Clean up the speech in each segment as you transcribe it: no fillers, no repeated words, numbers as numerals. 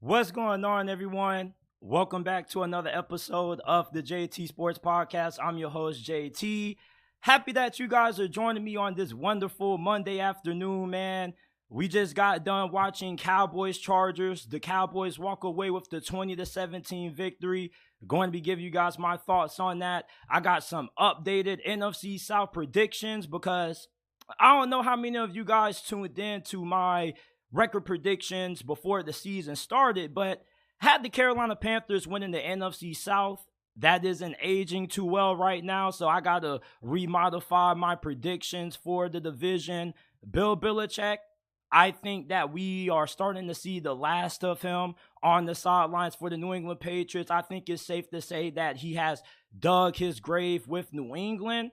What's going on, everyone? Welcome back to another episode of the JT Sports Podcast. I'm your host, JT. Happy that you guys are joining me on this wonderful Monday afternoon, man. We just got done watching Cowboys-Chargers. The Cowboys walk away with the 20-17 victory. Going to be giving you guys my thoughts on that. I got some updated NFC South predictions because I don't know how many of you guys tuned in to my record predictions before the season started, but had the Carolina Panthers winning the NFC South. That isn't aging too well right now, so I got to remodify my predictions for the division. Bill Belichick, I think that we are starting to see the last of him on the sidelines for the New England Patriots. I think it's safe to say that he has dug his grave with New England.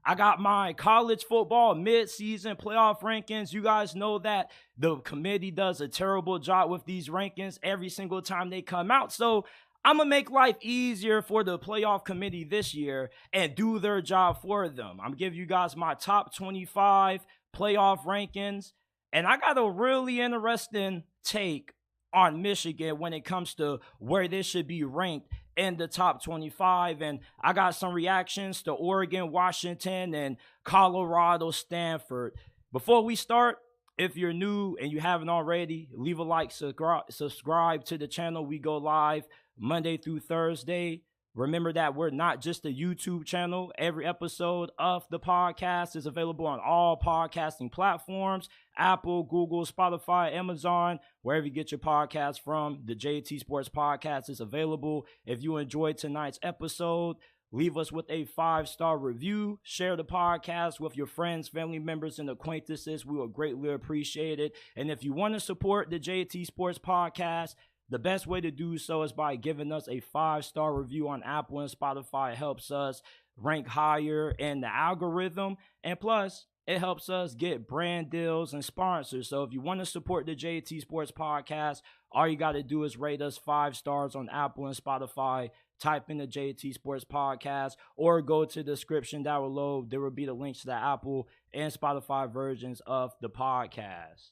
I got my college football mid-season playoff rankings. You guys know that the committee does a terrible job with these rankings every single time they come out. So I'm going to make life easier for the playoff committee this year and do their job for them. I'm giving you guys my top 25 playoff rankings. And I got a really interesting take on Michigan when it comes to where they should be ranked in the top 25. And I got some reactions to Oregon, Washington, and Colorado, Stanford. Before we start, if you're new and you haven't already, leave a like, subscribe to the channel. We go live Monday through Thursday. Remember that we're not just a YouTube channel. Every episode of the podcast is available on all podcasting platforms: Apple, Google, Spotify, Amazon, wherever you get your podcast from. The JT Sports Podcast is available. If you enjoyed tonight's episode, leave us with a 5-star review. Share the podcast with your friends, family members, and acquaintances. We will greatly appreciate it. And if you want to support the JT Sports Podcast, the best way to do so is by giving us a 5-star review on Apple and Spotify. It helps us rank higher in the algorithm. And plus, it helps us get brand deals and sponsors. So if you want to support the JT Sports Podcast, all you got to do is rate us 5 stars on Apple and Spotify. Type in the JT Sports Podcast or go to the description down below. There will be the links to the Apple and Spotify versions of the podcast.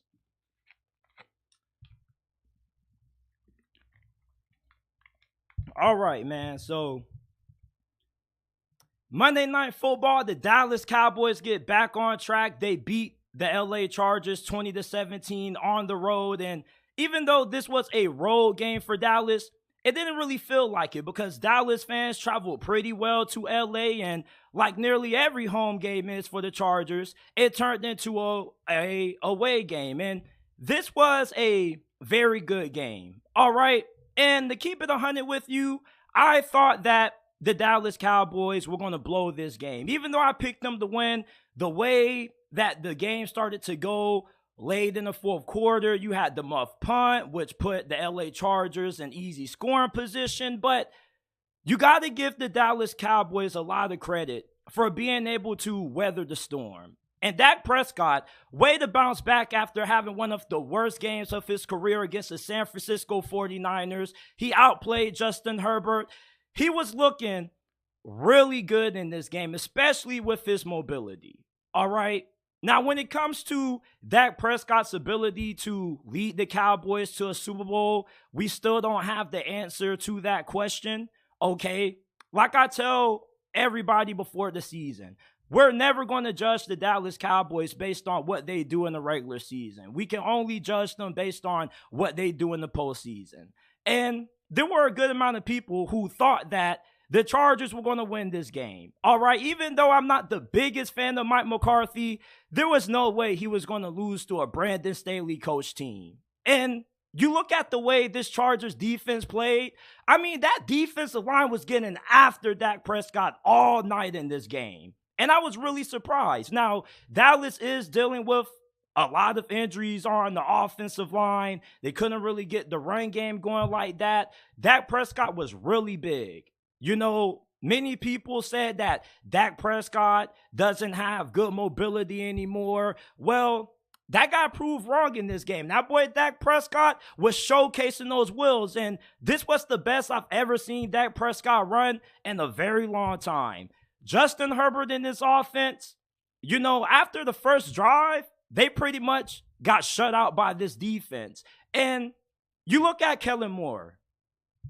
All right, man. So Monday Night Football, the Dallas Cowboys get back on track. They beat the LA Chargers 20-17 on the road. And even though this was a road game for Dallas, it didn't really feel like it because Dallas fans traveled pretty well to LA. And like nearly every home game is for the Chargers, it turned into a away game. And this was a very good game. All right. And to keep it 100 with you, I thought that the Dallas Cowboys were going to blow this game. Even though I picked them to win, the way that the game started to go late in the fourth quarter, you had the muff punt, which put the LA Chargers in easy scoring position. But you got to give the Dallas Cowboys a lot of credit for being able to weather the storm. And Dak Prescott, way to bounce back after having one of the worst games of his career against the San Francisco 49ers. He outplayed Justin Herbert. He was looking really good in this game, especially with his mobility. All right. Now, when it comes to Dak Prescott's ability to lead the Cowboys to a Super Bowl, we still don't have the answer to that question. Okay. Like I tell everybody before the season, we're never going to judge the Dallas Cowboys based on what they do in the regular season. We can only judge them based on what they do in the postseason. And there were a good amount of people who thought that the Chargers were going to win this game. All right, even though I'm not the biggest fan of Mike McCarthy, there was no way he was going to lose to a Brandon Staley coach team. And you look at the way this Chargers defense played. I mean, that defensive line was getting after Dak Prescott all night in this game. And I was really surprised. Now, Dallas is dealing with a lot of injuries on the offensive line. They couldn't really get the run game going like that. Dak Prescott was really big. You know, many people said that Dak Prescott doesn't have good mobility anymore. Well, that got proved wrong in this game. That boy Dak Prescott was showcasing those wheels, and this was the best I've ever seen Dak Prescott run in a very long time. Justin Herbert in this offense, you know, after the first drive, they pretty much got shut out by this defense. And you look at Kellen Moore.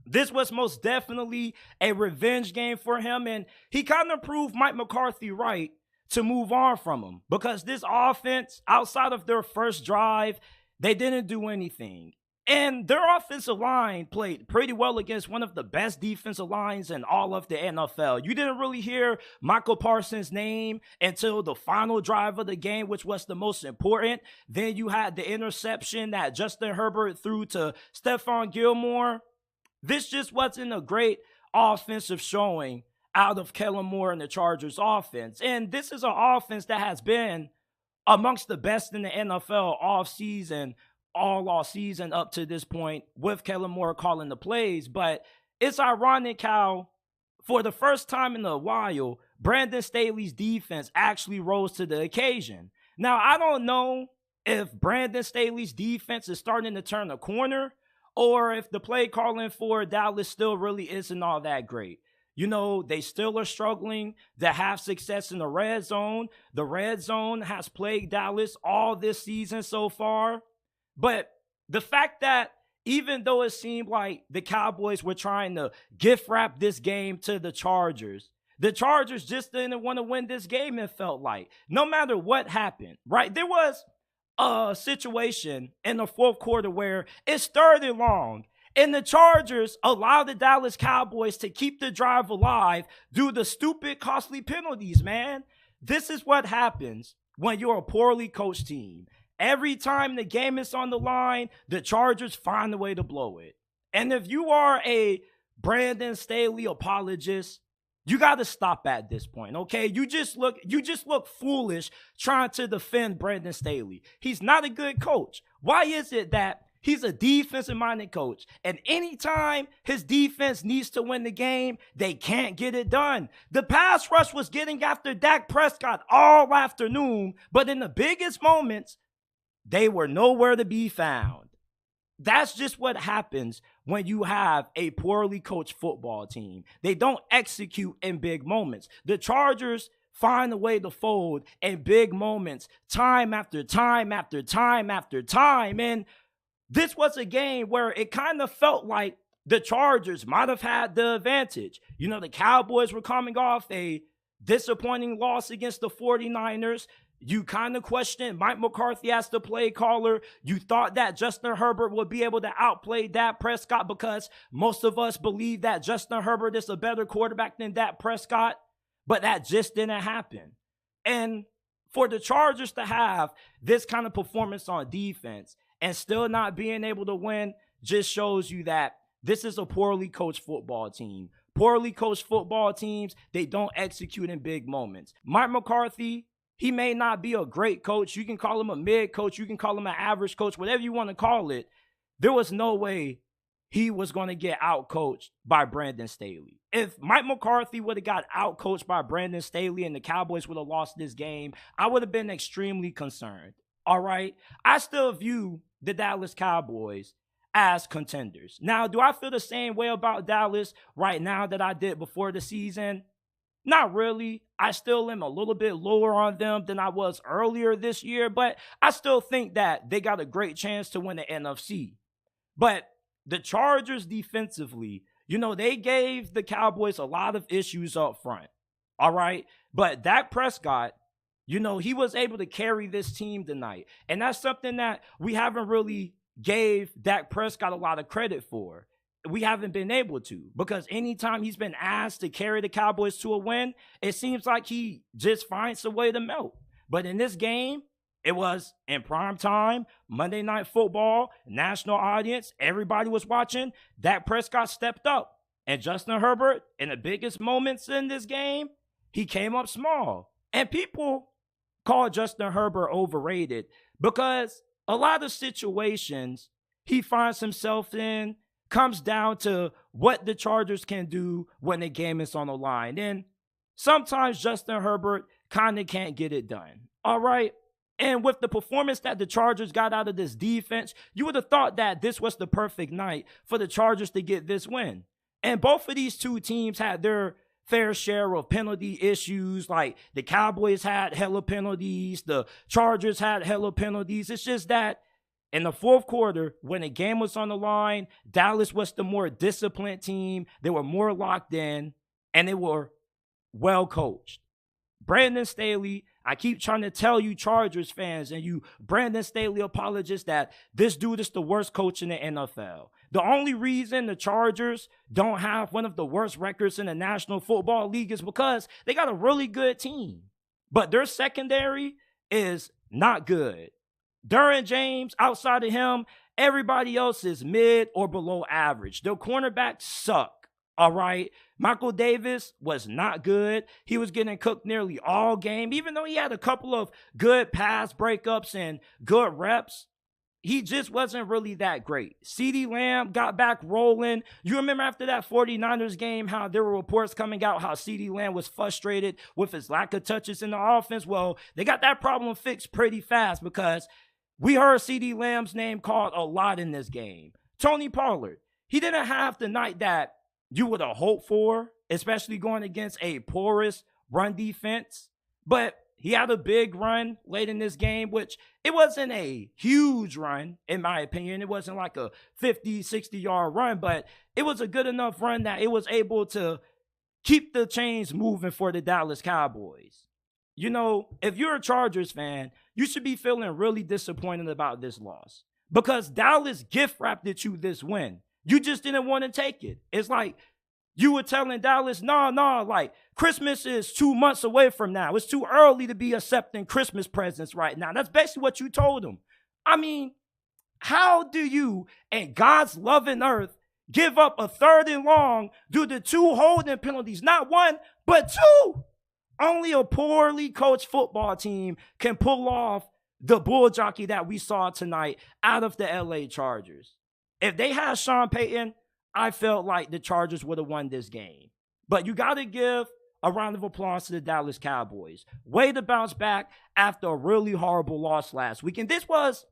This was most definitely a revenge game for him, and he kind of proved Mike McCarthy right to move on from him, because this offense, outside of their first drive, they didn't do anything. And their offensive line played pretty well against one of the best defensive lines in all of the NFL. You didn't really hear Michael Parsons' name until the final drive of the game, which was the most important. Then you had the interception that Justin Herbert threw to Stephon Gilmore. This just wasn't a great offensive showing out of Kellen Moore and the Chargers offense. And this is an offense that has been amongst the best in the NFL all season up to this point, with Kellen Moore calling the plays. But it's ironic how, for the first time in a while, Brandon Staley's defense actually rose to the occasion. Now, I don't know if Brandon Staley's defense is starting to turn a corner, or if the play calling for Dallas still really isn't all that great. You know, they still are struggling to have success in the red zone. The red zone has plagued Dallas all this season so far. But the fact that even though it seemed like the Cowboys were trying to gift wrap this game to the Chargers just didn't want to win this game, it felt like. No matter what happened, right? There was a situation in the fourth quarter where it's 3rd and long, and the Chargers allowed the Dallas Cowboys to keep the drive alive due to stupid, costly penalties, man. This is what happens when you're a poorly coached team. Every time the game is on the line, the Chargers find a way to blow it. And if you are a Brandon Staley apologist, you got to stop at this point, okay? You just look foolish trying to defend Brandon Staley. He's not a good coach. Why is it that he's a defensive-minded coach, and anytime his defense needs to win the game, they can't get it done? The pass rush was getting after Dak Prescott all afternoon, but in the biggest moments, they were nowhere to be found. That's just what happens when you have a poorly coached football team. They don't execute in big moments. The Chargers find a way to fold in big moments time after time after time after time. And this was a game where it kind of felt like the Chargers might have had the advantage. You know, the Cowboys were coming off a disappointing loss against the 49ers. You kind of questioned Mike McCarthy as the play caller. You thought that Justin Herbert would be able to outplay Dak Prescott, because most of us believe that Justin Herbert is a better quarterback than Dak Prescott, but that just didn't happen. And for the Chargers to have this kind of performance on defense and still not being able to win just shows you that this is a poorly coached football team. Poorly coached football teams, they don't execute in big moments. Mike McCarthy, he may not be a great coach. You can call him a mid coach. You can call him an average coach, whatever you want to call it. There was no way he was going to get out-coached by Brandon Staley. If Mike McCarthy would have got out-coached by Brandon Staley and the Cowboys would have lost this game, I would have been extremely concerned. All right? I still view the Dallas Cowboys as contenders. Now, do I feel the same way about Dallas right now that I did before the season? Not really. I still am a little bit lower on them than I was earlier this year, but I still think that they got a great chance to win the NFC. But the Chargers defensively, you know, they gave the Cowboys a lot of issues up front. All right. But Dak Prescott, you know, he was able to carry this team tonight. And that's something that we haven't really gave Dak Prescott a lot of credit for. We haven't been able to, because anytime he's been asked to carry the Cowboys to a win, it seems like he just finds a way to melt. But in this game, it was in prime time, Monday Night Football, national audience, everybody was watching. Dak Prescott stepped up, and Justin Herbert, in the biggest moments in this game, he came up small. And people call Justin Herbert overrated because a lot of situations he finds himself in comes down to what the Chargers can do when the game is on the line. And sometimes Justin Herbert kind of can't get it done. All right? And with the performance that the Chargers got out of this defense, you would have thought that this was the perfect night for the Chargers to get this win. And both of these two teams had their fair share of penalty issues. Like the Cowboys had hella penalties. The Chargers had hella penalties. It's just that In the fourth quarter, when the game was on the line, Dallas was the more disciplined team. They were more locked in, and they were well coached. Brandon Staley, I keep trying to tell you Chargers fans and you Brandon Staley apologists that this dude is the worst coach in the NFL. The only reason the Chargers don't have one of the worst records in the National Football League is because they got a really good team. But their secondary is not good. Derwin James, outside of him, everybody else is mid or below average. Their cornerbacks suck. All right. Michael Davis was not good. He was getting cooked nearly all game. Even though he had a couple of good pass breakups and good reps, he just wasn't really that great. CeeDee Lamb got back rolling. You remember after that 49ers game how there were reports coming out how CeeDee Lamb was frustrated with his lack of touches in the offense? Well, they got that problem fixed pretty fast because we heard CeeDee Lamb's name called a lot in this game. Tony Pollard, he didn't have the night that you would have hoped for, especially going against a porous run defense. But he had a big run late in this game, which it wasn't a huge run, in my opinion. It wasn't like a 50, 60-yard run, but it was a good enough run that it was able to keep the chains moving for the Dallas Cowboys. You know, if you're a Chargers fan, you should be feeling really disappointed about this loss because Dallas gift-wrapped at you this win. You just didn't want to take it. It's like you were telling Dallas, no, like Christmas is 2 months away from now. It's too early to be accepting Christmas presents right now. That's basically what you told them. I mean, how do you and God's loving earth give up a 3rd and long due to 2 holding penalties? Not 1, but 2. Only a poorly coached football team can pull off the bull jockey that we saw tonight out of the LA Chargers. If they had Sean Payton, I felt like the Chargers would have won this game. But you got to give a round of applause to the Dallas Cowboys. Way to bounce back after a really horrible loss last week. And this was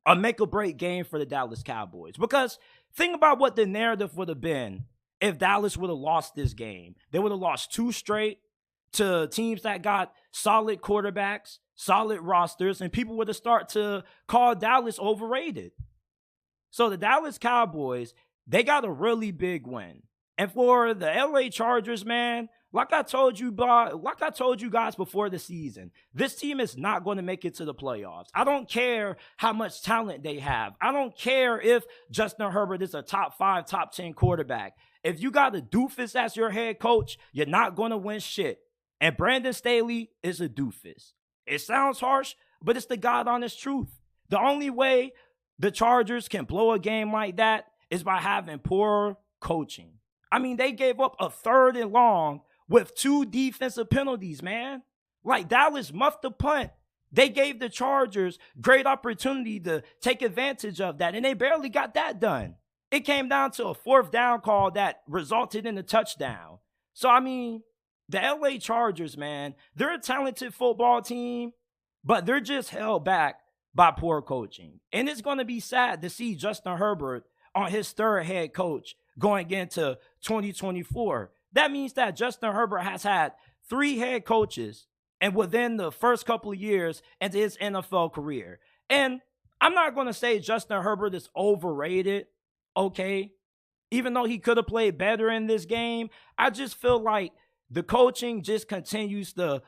a make-or-break game for the Dallas Cowboys. Because think about what the narrative would have been if Dallas would have lost this game. They would have lost 2 straight to teams that got solid quarterbacks, solid rosters, and people would have started to call Dallas overrated. So the Dallas Cowboys, they got a really big win. And for the LA Chargers, man, like I told you guys before the season, this team is not going to make it to the playoffs. I don't care how much talent they have. I don't care if Justin Herbert is a top 5, top 10 quarterback. If you got a doofus as your head coach, you're not going to win shit. And Brandon Staley is a doofus. It sounds harsh, but it's the God-honest truth. The only way the Chargers can blow a game like that is by having poor coaching. I mean, they gave up a 3rd and long with 2 defensive penalties, man. Like, Dallas muffed the punt. They gave the Chargers great opportunity to take advantage of that, and they barely got that done. It came down to a 4th down call that resulted in a touchdown. So, I mean, the LA Chargers, man, they're a talented football team, but they're just held back by poor coaching. And it's going to be sad to see Justin Herbert on his 3rd head coach going into 2024. That means that Justin Herbert has had 3 head coaches and within the first couple of years into his NFL career. And I'm not going to say Justin Herbert is overrated, okay? Even though he could have played better in this game, I just feel like the coaching just continues to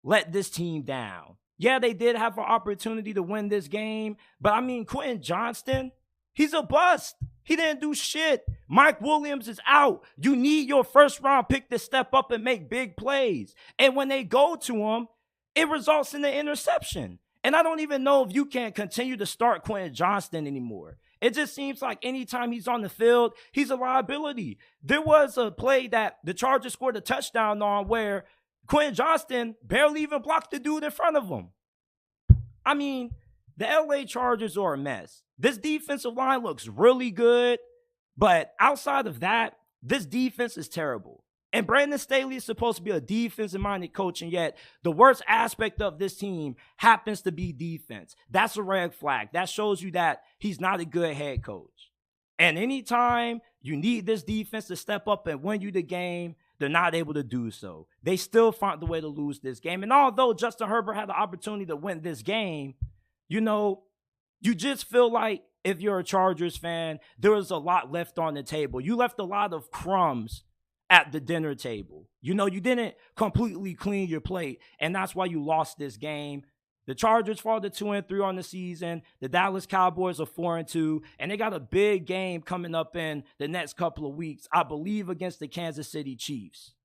let this team down. Yeah, they did have an opportunity to win this game, but I mean, Quentin Johnston, he's a bust. He didn't do shit. Mike Williams is out. You need your 1st-round pick to step up and make big plays. And when they go to him, it results in an interception. And I don't even know if you can continue to start Quentin Johnston anymore. It just seems like anytime he's on the field, he's a liability. There was a play that the Chargers scored a touchdown on where Quentin Johnston barely even blocked the dude in front of him. I mean, the LA Chargers are a mess. This defensive line looks really good, but outside of that, this defense is terrible. And Brandon Staley is supposed to be a defensive-minded coach, and yet the worst aspect of this team happens to be defense. That's a red flag. That shows you that he's not a good head coach. And anytime you need this defense to step up and win you the game, they're not able to do so. They still found the way to lose this game. And although Justin Herbert had the opportunity to win this game, you know, you just feel like if you're a Chargers fan, there was a lot left on the table. You left a lot of crumbs at the dinner table. You didn't completely clean your plate, and that's why you lost this game. The Chargers fall to 2-3 on the season. The Dallas Cowboys are 4-2, and they got a big game coming up in the next couple of weeks, I believe against the Kansas City Chiefs.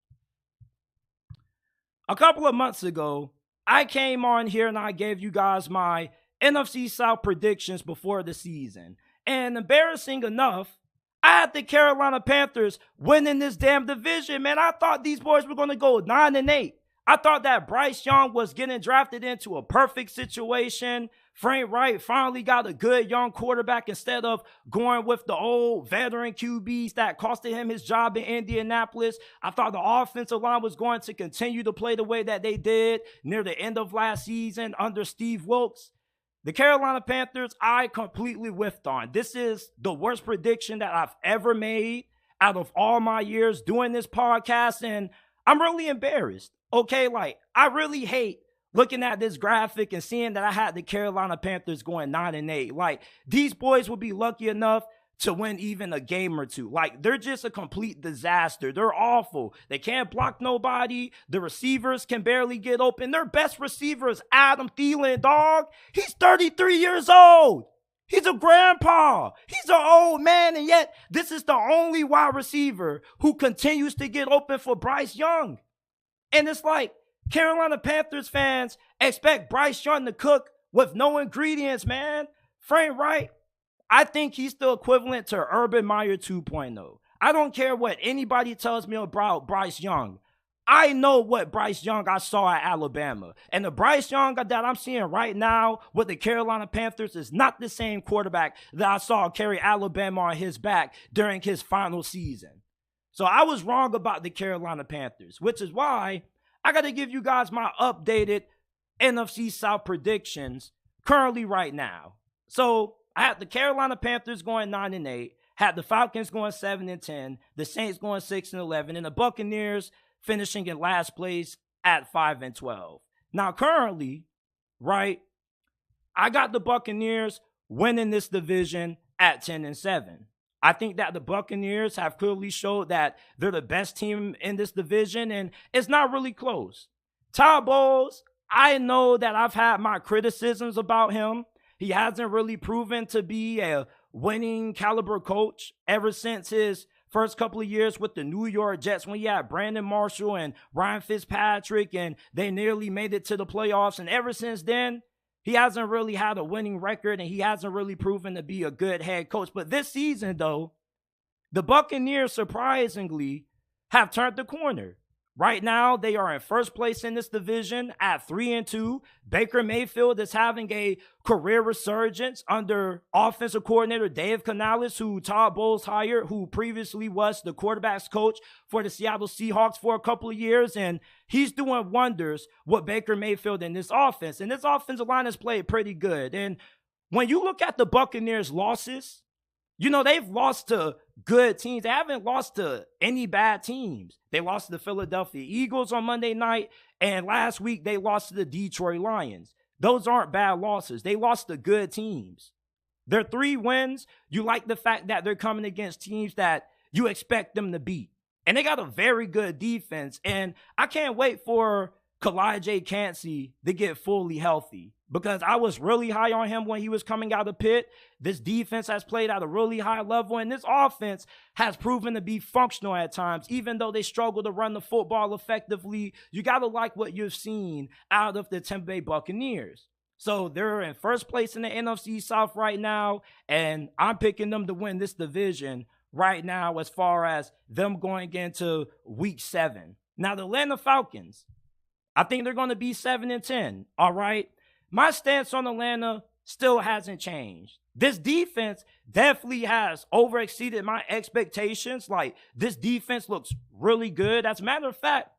A couple of months ago, I came on here and I gave you guys my NFC South predictions before the season. And embarrassing enough, I had the Carolina Panthers winning this damn division, man. I thought these boys were going to go 9-8. I thought that Bryce Young was getting drafted into a perfect situation. Frank Wright finally got a good young quarterback instead of going with the old veteran QBs that costed him his job in Indianapolis. I thought the offensive line was going to continue to play the way that they did near the end of last season under Steve Wilkes. The Carolina Panthers, I completely whiffed on. This is the worst prediction that I've ever made out of all my years doing this podcast, and I'm really embarrassed. Okay, I really hate looking at this graphic and seeing that I had the Carolina Panthers going 9-8. These boys would be lucky enough to win even a game or two. They're just a complete disaster. They're awful. They can't block nobody. The receivers can barely get open. Their best receiver is Adam Thielen, dog. He's 33 years old. He's a grandpa. He's an old man, and yet this is the only wide receiver who continues to get open for Bryce Young. And it's Carolina Panthers fans expect Bryce Young to cook with no ingredients, man. Frank Wright, I think he's the equivalent to Urban Meyer 2.0. I don't care what anybody tells me about Bryce Young. I know what Bryce Young I saw at Alabama. And the Bryce Young that I'm seeing right now with the Carolina Panthers is not the same quarterback that I saw carry Alabama on his back during his final season. So I was wrong about the Carolina Panthers, which is why I got to give you guys my updated NFC South predictions currently right now. So I had the Carolina Panthers going 9-8, had the Falcons going 7-10, the Saints going 6-11, and the Buccaneers finishing in last place at 5-12. Now currently, right, I got the Buccaneers winning this division at 10-7. I think that the Buccaneers have clearly showed that they're the best team in this division, and it's not really close. Todd Bowles, I know that I've had my criticisms about him. He hasn't really proven to be a winning caliber coach ever since his first couple of years with the New York Jets when he had Brandon Marshall and Ryan Fitzpatrick, and they nearly made it to the playoffs. And ever since then, he hasn't really had a winning record, and he hasn't really proven to be a good head coach. But this season, though, the Buccaneers, surprisingly, have turned the corner. Right now, they are in first place in this division at 3-2. Baker Mayfield is having a career resurgence under offensive coordinator Dave Canales, who Todd Bowles hired, who previously was the quarterback's coach for the Seattle Seahawks for a couple of years. And he's doing wonders with Baker Mayfield in this offense. And this offensive line has played pretty good. And when you look at the Buccaneers' losses, they've lost to good teams. They haven't lost to any bad teams. They lost to the Philadelphia Eagles on Monday night, and last week they lost to the Detroit Lions. Those aren't bad losses. They lost to good teams. Their 3 wins, you like the fact that they're coming against teams that you expect them to beat. And they got a very good defense, and I can't wait for J. Cansey to get fully healthy, because I was really high on him when he was coming out of Pitt. This defense has played at a really high level, and this offense has proven to be functional at times, even though they struggle to run the football effectively. You got to like what you've seen out of the Tampa Bay Buccaneers. So they're in first place in the NFC South right now, and I'm picking them to win this division right now as far as them going into week 7. Now, the Atlanta Falcons, I think they're going to be 7-10, all right? My stance on Atlanta still hasn't changed. This defense definitely has overexceeded my expectations. This defense looks really good. As a matter of fact,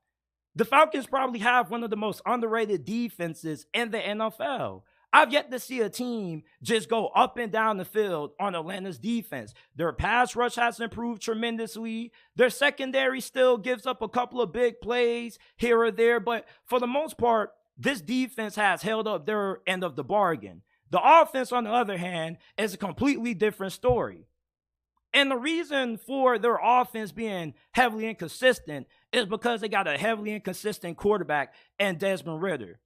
the Falcons probably have one of the most underrated defenses in the NFL. I've yet to see a team just go up and down the field on Atlanta's defense. Their pass rush has improved tremendously. Their secondary still gives up a couple of big plays here or there, but for the most part, this defense has held up their end of the bargain. The offense, on the other hand, is a completely different story. And the reason for their offense being heavily inconsistent is because they got a heavily inconsistent quarterback and Desmond Ridder.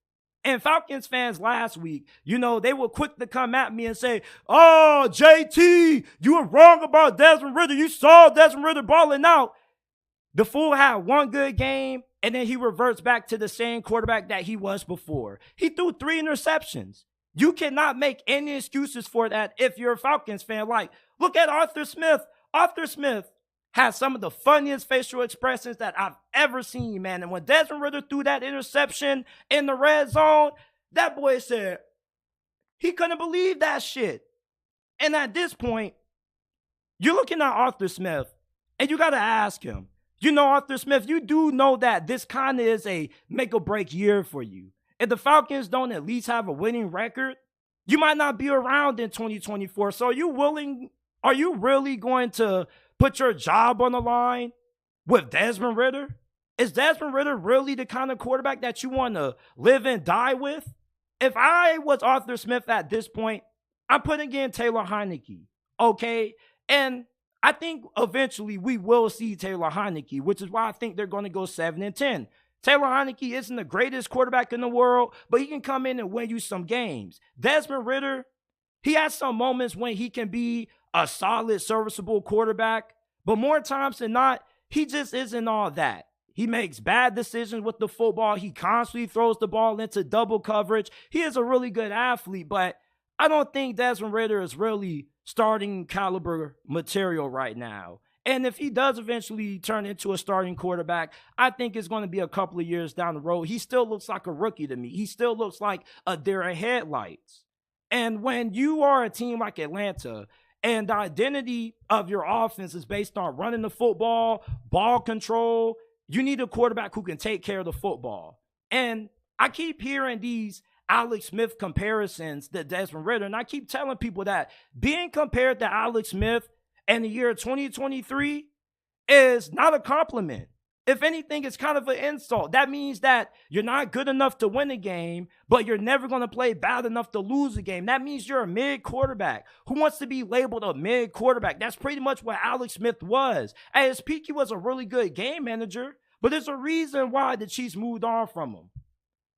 And Falcons fans last week, they were quick to come at me and say, oh, JT, you were wrong about Desmond Ridder. You saw Desmond Ridder balling out. The fool had one good game, and then he reverts back to the same quarterback that he was before. He threw 3 interceptions. You cannot make any excuses for that if you're a Falcons fan. Like, look at Arthur Smith. Arthur Smith has some of the funniest facial expressions that I've ever seen, man. And when Desmond Ridder threw that interception in the red zone, that boy said he couldn't believe that shit. And at this point, you're looking at Arthur Smith, and you got to ask him, Arthur Smith, you do know that this kind of is a make-or-break year for you. If the Falcons don't at least have a winning record, you might not be around in 2024. So are you really going to put your job on the line with Desmond Ridder? Is Desmond Ridder really the kind of quarterback that you want to live and die with? If I was Arthur Smith at this point, I'm putting in Taylor Heinicke, okay? And I think eventually we will see Taylor Heinicke, which is why I think they're going to go 7-10. Taylor Heinicke isn't the greatest quarterback in the world, but he can come in and win you some games. Desmond Ridder, he has some moments when he can be a solid, serviceable quarterback, but more times than not, he just isn't all that. He makes bad decisions with the football. He constantly throws the ball into double coverage. He is a really good athlete, but I don't think Desmond Ridder is really starting caliber material right now. And if he does eventually turn into a starting quarterback, I think it's going to be a couple of years down the road. He still looks like a rookie to me. He still looks like a deer in headlights. And when you are a team like Atlanta, and the identity of your offense is based on running the football, ball control, you need a quarterback who can take care of the football. And I keep hearing these Alex Smith comparisons to Desmond Ridder, and I keep telling people that being compared to Alex Smith in the year 2023 is not a compliment. If anything, it's kind of an insult. That means that you're not good enough to win a game, but you're never going to play bad enough to lose a game. That means you're a mid quarterback. Who wants to be labeled a mid quarterback? That's pretty much what Alex Smith was. At his peak, he was a really good game manager, but there's a reason why the Chiefs moved on from him.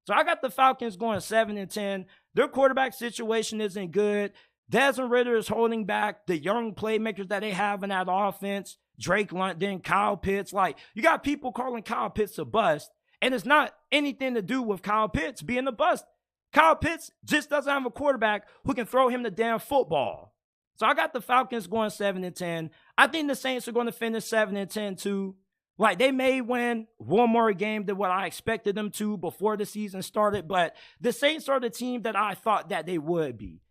So I got the Falcons going 7-10. Their quarterback situation isn't good. Desmond Ridder is holding back the young playmakers that they have in that offense. Drake London, Kyle Pitts. Like, you got people calling Kyle Pitts a bust, and it's not anything to do with Kyle Pitts being a bust. Kyle Pitts just doesn't have a quarterback who can throw him the damn football. So I got the Falcons going 7-10. I think the Saints are going to finish 7-10 too. Like, they may win one more game than what I expected them to before the season started, but the Saints are the team that I thought that they would be.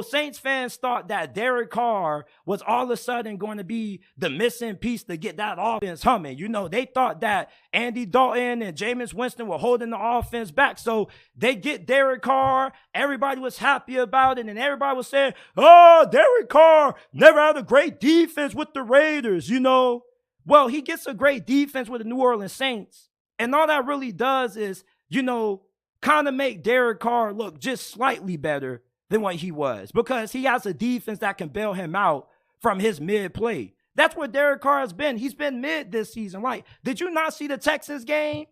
Saints fans thought that Derek Carr was all of a sudden going to be the missing piece to get that offense humming. They thought that Andy Dalton and Jameis Winston were holding the offense back. So they get Derek Carr. Everybody was happy about it. And everybody was saying, oh, Derek Carr never had a great defense with the Raiders, Well, he gets a great defense with the New Orleans Saints. And all that really does is, kind of make Derek Carr look just slightly better than what he was, because he has a defense that can bail him out from his mid play. That's what Derek Carr has been. He's been mid this season. Like, did you not see the Texans game?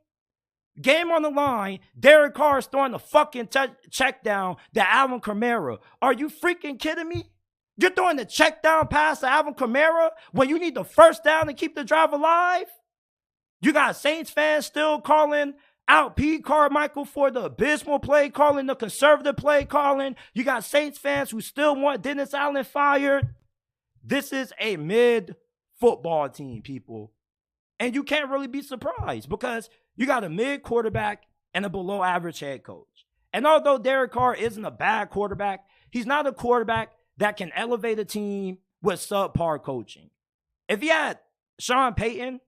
Game on the line, Derek Carr is throwing the fucking check down to Alvin Kamara. Are you freaking kidding me? You're throwing the check down pass to Alvin Kamara when you need the first down to keep the drive alive? You got Saints fans still calling out Pete Carmichael for the abysmal play calling, the conservative play calling. You got Saints fans who still want Dennis Allen fired. This is a mid-football team, people. And you can't really be surprised because you got a mid-quarterback and a below-average head coach. And although Derek Carr isn't a bad quarterback, he's not a quarterback that can elevate a team with subpar coaching. If he had Sean Payton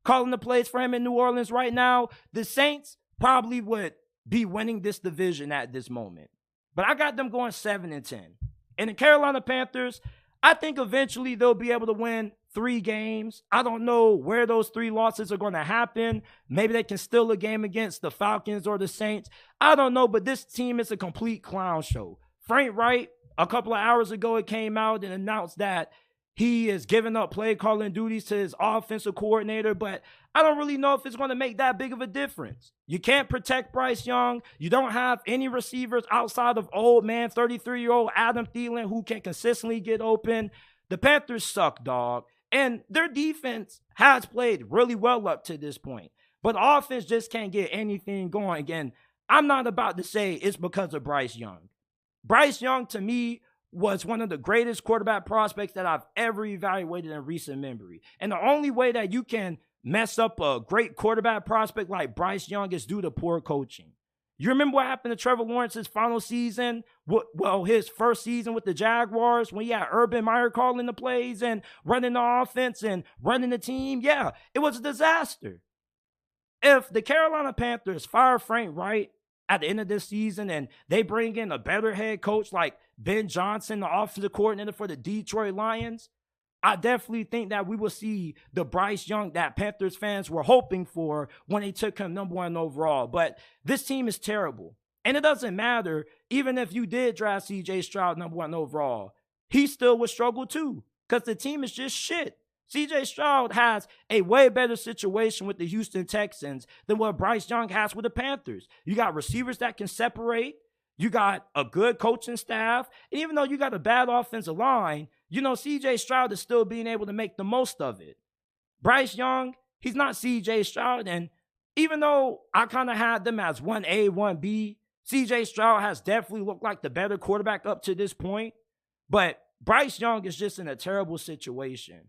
calling the plays for him in New Orleans right now, the Saints probably would be winning this division at this moment. But I got them going 7-10. And the Carolina Panthers, I think eventually they'll be able to win 3 games. I don't know where those 3 losses are going to happen. Maybe they can steal a game against the Falcons or the Saints. I don't know, but this team is a complete clown show. Frank Wright, a couple of hours ago, it came out and announced that he is giving up play calling duties to his offensive coordinator, but I don't really know if it's going to make that big of a difference. You can't protect Bryce Young. You don't have any receivers outside of old man, 33-year-old Adam Thielen, who can consistently get open. The Panthers suck, dog. And their defense has played really well up to this point. But offense just can't get anything going. Again, I'm not about to say it's because of Bryce Young. Bryce Young, to me, was one of the greatest quarterback prospects that I've ever evaluated in recent memory. And the only way that you can mess up a great quarterback prospect like Bryce Young is due to poor coaching. You remember what happened to Trevor Lawrence's final season? Well, his first season with the Jaguars when he had Urban Meyer calling the plays and running the offense and running the team? Yeah, it was a disaster. If the Carolina Panthers fire Frank Wright at the end of this season and they bring in a better head coach like Ben Johnson, the offensive coordinator for the Detroit Lions, I definitely think that we will see the Bryce Young that Panthers fans were hoping for when they took him number 1 overall. But this team is terrible. And it doesn't matter, even if you did draft C.J. Stroud number 1 overall, he still would struggle too because the team is just shit. C.J. Stroud has a way better situation with the Houston Texans than what Bryce Young has with the Panthers. You got receivers that can separate. You got a good coaching staff. And even though you got a bad offensive line, you know, C.J. Stroud is still being able to make the most of it. Bryce Young, he's not C.J. Stroud. And even though I kind of had them as 1A, 1B, C.J. Stroud has definitely looked like the better quarterback up to this point. But Bryce Young is just in a terrible situation.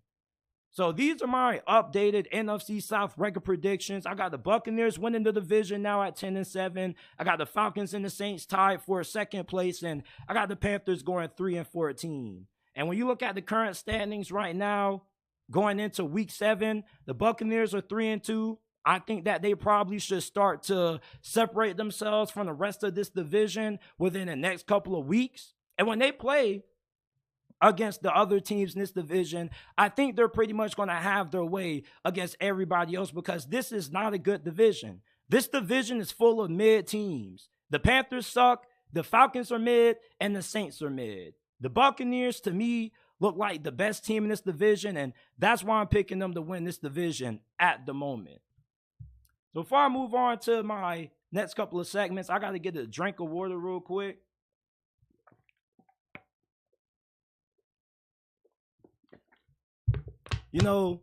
So these are my updated NFC South record predictions. I got the Buccaneers winning the division now at 10-7. I got the Falcons and the Saints tied for second place. And I got the Panthers going 3-14. And when you look at the current standings right now, going into week 7, the Buccaneers are 3-2. I think that they probably should start to separate themselves from the rest of this division within the next couple of weeks. And when they play against the other teams in this division, I think they're pretty much going to have their way against everybody else because this is not a good division. This division is full of mid teams. The Panthers suck, the Falcons are mid, and the Saints are mid. The Buccaneers, to me, look like the best team in this division, and that's why I'm picking them to win this division at the moment. So before I move on to my next couple of segments, I got to get a drink of water real quick. You know,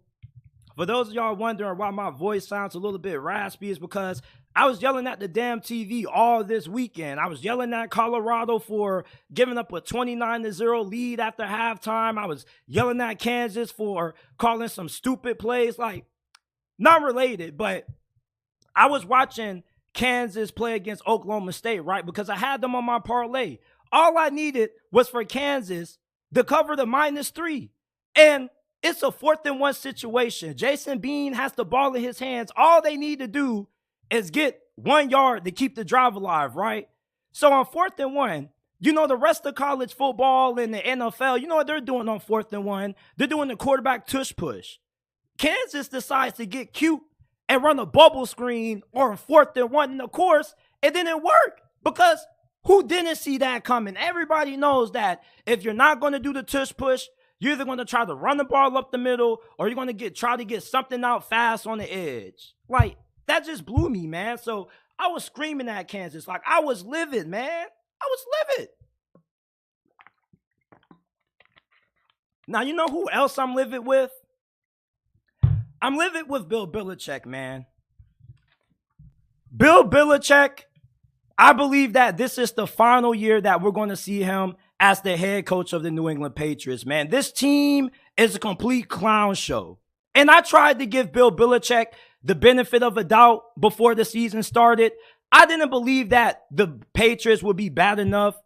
for those of y'all wondering why my voice sounds a little bit raspy, is because I was yelling at the damn TV all this weekend. I was yelling at Colorado for giving up a 29-0 lead after halftime. I was yelling at Kansas for calling some stupid plays, like, not related, but I was watching Kansas play against Oklahoma State, right? Because I had them on my parlay. All I needed was for Kansas to cover the -3. And it's a 4th-and-1 situation. Jason Bean has the ball in his hands. All they need to do is get 1 yard to keep the drive alive, right? So on 4th-and-1, you know, the rest of college football and the NFL, you know what they're doing on 4th-and-1? They're doing the quarterback tush push. Kansas decides to get cute and run a bubble screen or a 4th-and-1 in the course, and then it worked because who didn't see that coming? Everybody knows that if you're not going to do the tush push, you're either going to try to run the ball up the middle or you're going to try to get something out fast on the edge. Like, that just blew me, man. So I was screaming at Kansas. Like, I was livid, man. I was livid. Now, you know who else I'm livid with? I'm livid with Bill Belichick, man. Bill Belichick, I believe that this is the final year that we're going to see him as the head coach of the New England Patriots, man. This team is a complete clown show. And I tried to give Bill Belichick the benefit of a doubt before the season started. I didn't believe that the Patriots would be bad enough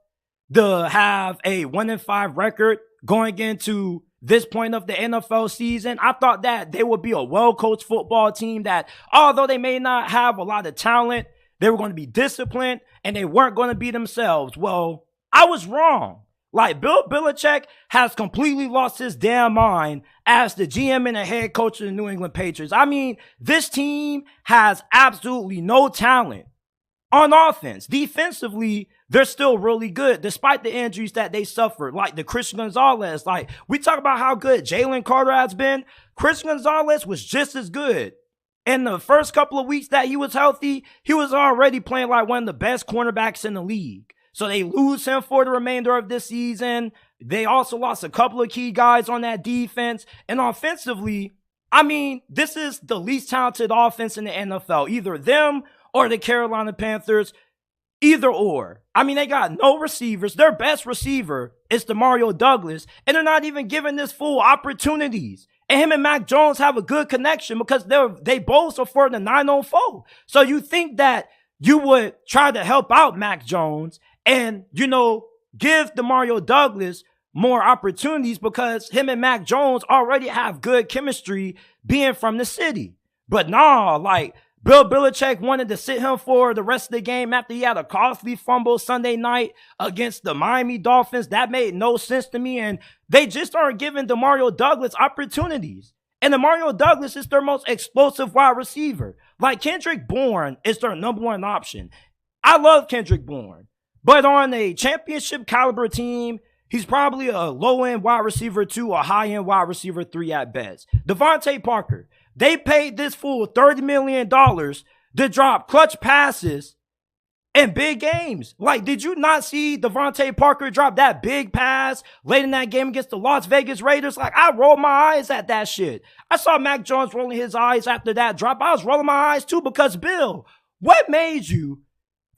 to have a 1-5 record going into this point of the NFL season. I thought that they would be a well-coached football team that, although they may not have a lot of talent, they were going to be disciplined and they weren't going to be themselves. Well, I was wrong. Like, Bill Belichick has completely lost his damn mind as the GM and the head coach of the New England Patriots. I mean, this team has absolutely no talent on offense. Defensively, they're still really good despite the injuries that they suffered, like the Christian Gonzalez. Like, we talk about how good Jalen Carter has been. Christian Gonzalez was just as good. In the first couple of weeks that he was healthy, he was already playing like one of the best cornerbacks in the league. So they lose him for the remainder of this season. They also lost a couple of key guys on that defense. And offensively, I mean, this is the least talented offense in the NFL. Either them or the Carolina Panthers. Either or. I mean, they got no receivers. Their best receiver is DeMario Douglas. And they're not even giving this fool opportunities. And him and Mac Jones have a good connection because they both are for the 904. So you think that you would try to help out Mac Jones and, you know, give DeMario Douglas more opportunities because him and Mac Jones already have good chemistry being from the city. But nah, like, Bill Belichick wanted to sit him for the rest of the game after he had a costly fumble Sunday night against the Miami Dolphins. That made no sense to me, and they just aren't giving DeMario Douglas opportunities. And DeMario Douglas is their most explosive wide receiver. Like, Kendrick Bourne is their number one option. I love Kendrick Bourne, but on a championship caliber team, he's probably a low-end wide receiver 2, a high-end wide receiver 3 at best. Devontae Parker. They paid this fool $30 million to drop clutch passes in big games. Like, did you not see Devontae Parker drop that big pass late in that game against the Las Vegas Raiders? Like, I rolled my eyes at that shit. I saw Mac Jones rolling his eyes after that drop. I was rolling my eyes too because, Bill, what made you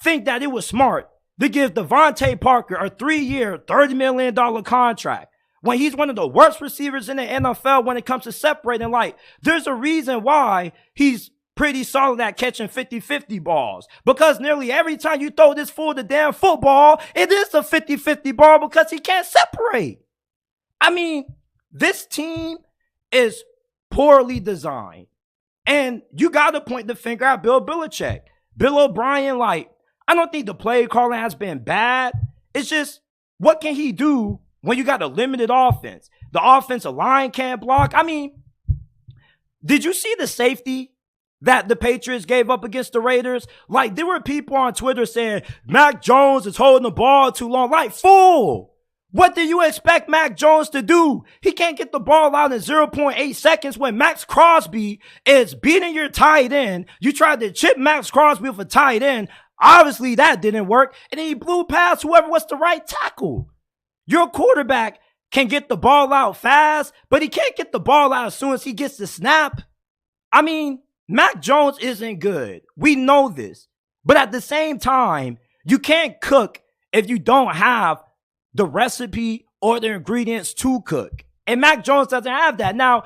think that it was smart to give Devontae Parker a 3-year, $30 million contract? When he's one of the worst receivers in the NFL when it comes to separating, like, there's a reason why he's pretty solid at catching 50-50 balls. Because nearly every time you throw this fool the damn football, it is a 50-50 ball because he can't separate. I mean, this team is poorly designed. And you got to point the finger at Bill Belichick. Bill O'Brien, like, I don't think the play calling has been bad. It's just, what can he do when you got a limited offense? The offensive line can't block. I mean, did you see the safety that the Patriots gave up against the Raiders? Like, there were people on Twitter saying, Mac Jones is holding the ball too long. Like, fool, what do you expect Mac Jones to do? He can't get the ball out in 0.8 seconds when Max Crosby is beating your tight end. You tried to chip Max Crosby with a tight end. Obviously, that didn't work. And then he blew past whoever was the right tackle. Your quarterback can get the ball out fast, but he can't get the ball out as soon as he gets the snap. I mean, Mac Jones isn't good. We know this. But at the same time, you can't cook if you don't have the recipe or the ingredients to cook. And Mac Jones doesn't have that. Now,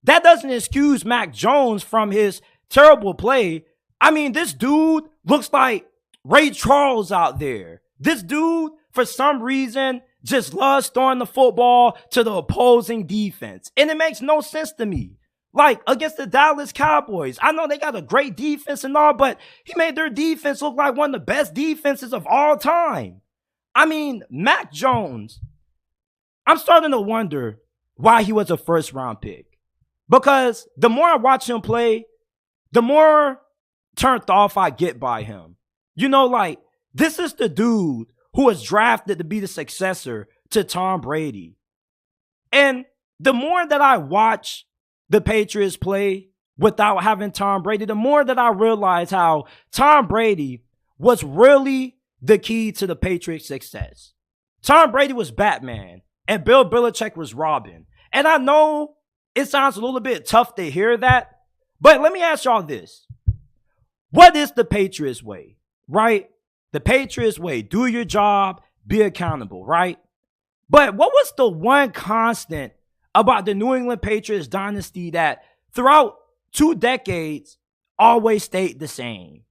that doesn't excuse Mac Jones from his terrible play. I mean, this dude looks like Ray Charles out there. This dude, for some reason, just loves throwing the football to the opposing defense. And it makes no sense to me. Like, against the Dallas Cowboys, I know they got a great defense and all, but he made their defense look like one of the best defenses of all time. I mean, Mac Jones, I'm starting to wonder why he was a first-round pick. Because the more I watch him play, the more turned off I get by him. You know, like, this is the dude who was drafted to be the successor to Tom Brady. And the more that I watch the Patriots play without having Tom Brady, the more that I realize how Tom Brady was really the key to the Patriots' success. Tom Brady was Batman and Bill Belichick was Robin. And I know it sounds a little bit tough to hear that, but let me ask y'all this. What is the Patriots way, right? The Patriots way, do your job, be accountable, right? But what was the one constant about the New England Patriots dynasty that throughout 2 decades always stayed the same?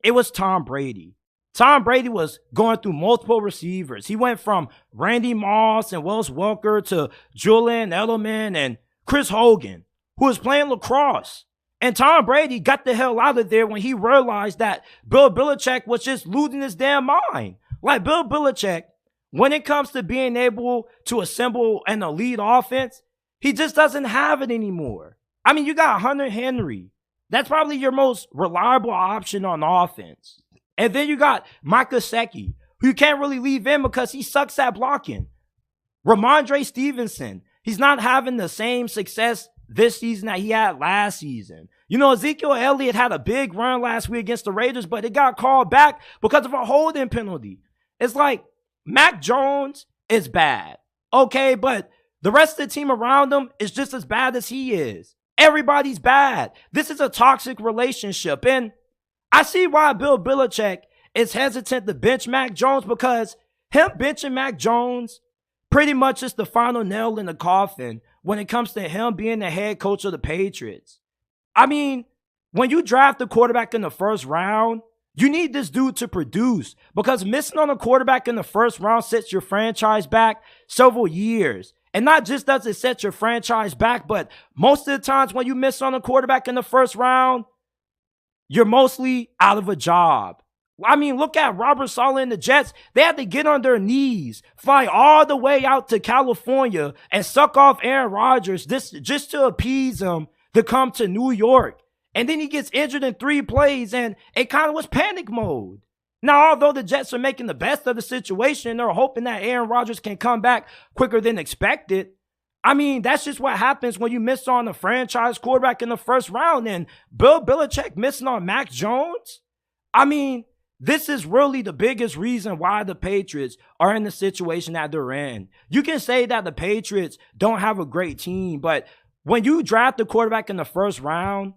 It was Tom Brady. Tom Brady was going through multiple receivers. He went from Randy Moss and Wes Welker to Julian Edelman and Chris Hogan, who was playing lacrosse. And Tom Brady got the hell out of there when he realized that Bill Belichick was just losing his damn mind. Like, Bill Belichick, when it comes to being able to assemble an elite offense, he just doesn't have it anymore. I mean, you got Hunter Henry. That's probably your most reliable option on offense. And then you got Mike Gesicki, who you can't really leave in because he sucks at blocking. Ramondre Stevenson, he's not having the same success this season that he had last season. Ezekiel Elliott had a big run last week against the Raiders, but it got called back because of a holding penalty. It's like Mac Jones is bad, okay, but the rest of the team around him is just as bad as he is. Everybody's bad. This is a toxic relationship, and I see why Bill Belichick is hesitant to bench Mac Jones, because him benching Mac Jones pretty much is the final nail in the coffin when it comes to him being the head coach of the Patriots. I mean, when you draft a quarterback in the first round, you need this dude to produce, because missing on a quarterback in the first round sets your franchise back several years. And not just does it set your franchise back, but most of the times when you miss on a quarterback in the first round, you're mostly out of a job. I mean, look at Robert Saleh and the Jets. They had to get on their knees, fly all the way out to California and suck off Aaron Rodgers just to appease him to come to New York. And then he gets injured in 3 plays, and it kind of was panic mode. Now, although the Jets are making the best of the situation, they're hoping that Aaron Rodgers can come back quicker than expected. I mean, that's just what happens when you miss on a franchise quarterback in the first round. And Bill Belichick missing on Mac Jones? I mean, this is really the biggest reason why the Patriots are in the situation that they're in. You can say that the Patriots don't have a great team, but when you draft a quarterback in the first round,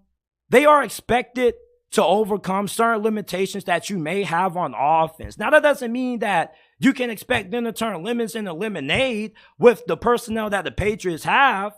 they are expected to overcome certain limitations that you may have on offense. Now, that doesn't mean that you can expect them to turn lemons into lemonade with the personnel that the Patriots have,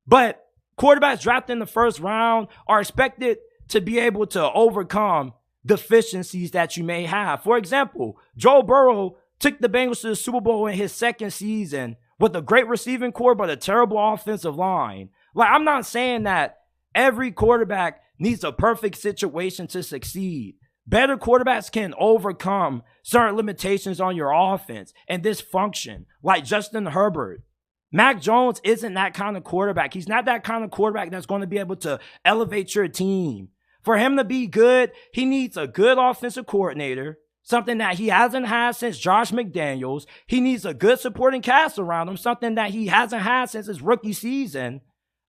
but quarterbacks drafted in the first round are expected to be able to overcome deficiencies that you may have. For example, Joe Burrow took the Bengals to the Super Bowl in his second season with a great receiving core but a terrible offensive line. Like, I'm not saying that every quarterback needs a perfect situation to succeed. Better quarterbacks can overcome certain limitations on your offense and dysfunction, like Justin Herbert. Mac Jones isn't that kind of quarterback. He's not that kind of quarterback that's going to be able to elevate your team. For him to be good, he needs a good offensive coordinator, something that he hasn't had since Josh McDaniels. He needs a good supporting cast around him, something that he hasn't had since his rookie season.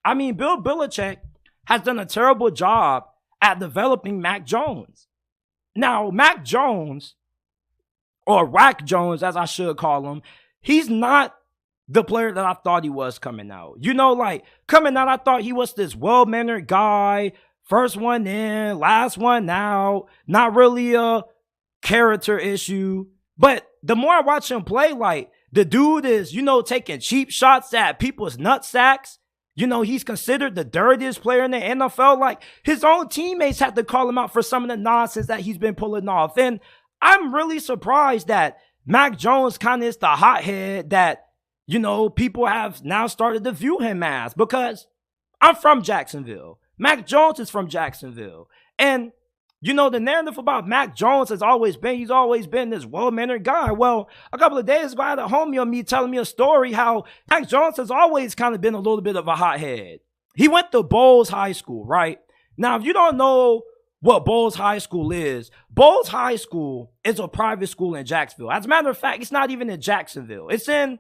I mean, Bill Belichick has done a terrible job at developing Mac Jones. Now, Mac Jones, or Rack Jones as I should call him, he's not the player that I thought he was coming out. Coming out, I thought he was this well-mannered guy, first one in, last one out, not really a character issue. But the more I watch him play, the dude is, taking cheap shots at people's nutsacks. He's considered the dirtiest player in the NFL. His own teammates had to call him out for some of the nonsense that he's been pulling off. And I'm really surprised that Mac Jones kind of is the hothead that, people have now started to view him as, because I'm from Jacksonville. Mac Jones is from Jacksonville. And, the narrative about Mac Jones has always been, he's always been this well-mannered guy. Well, a couple of days ago, I had a homie of me telling me a story how Mac Jones has always kind of been a little bit of a hothead. He went to Bowles High School, right? Now, if you don't know what Bowles High School is a private school in Jacksonville. As a matter of fact, it's not even in Jacksonville. It's in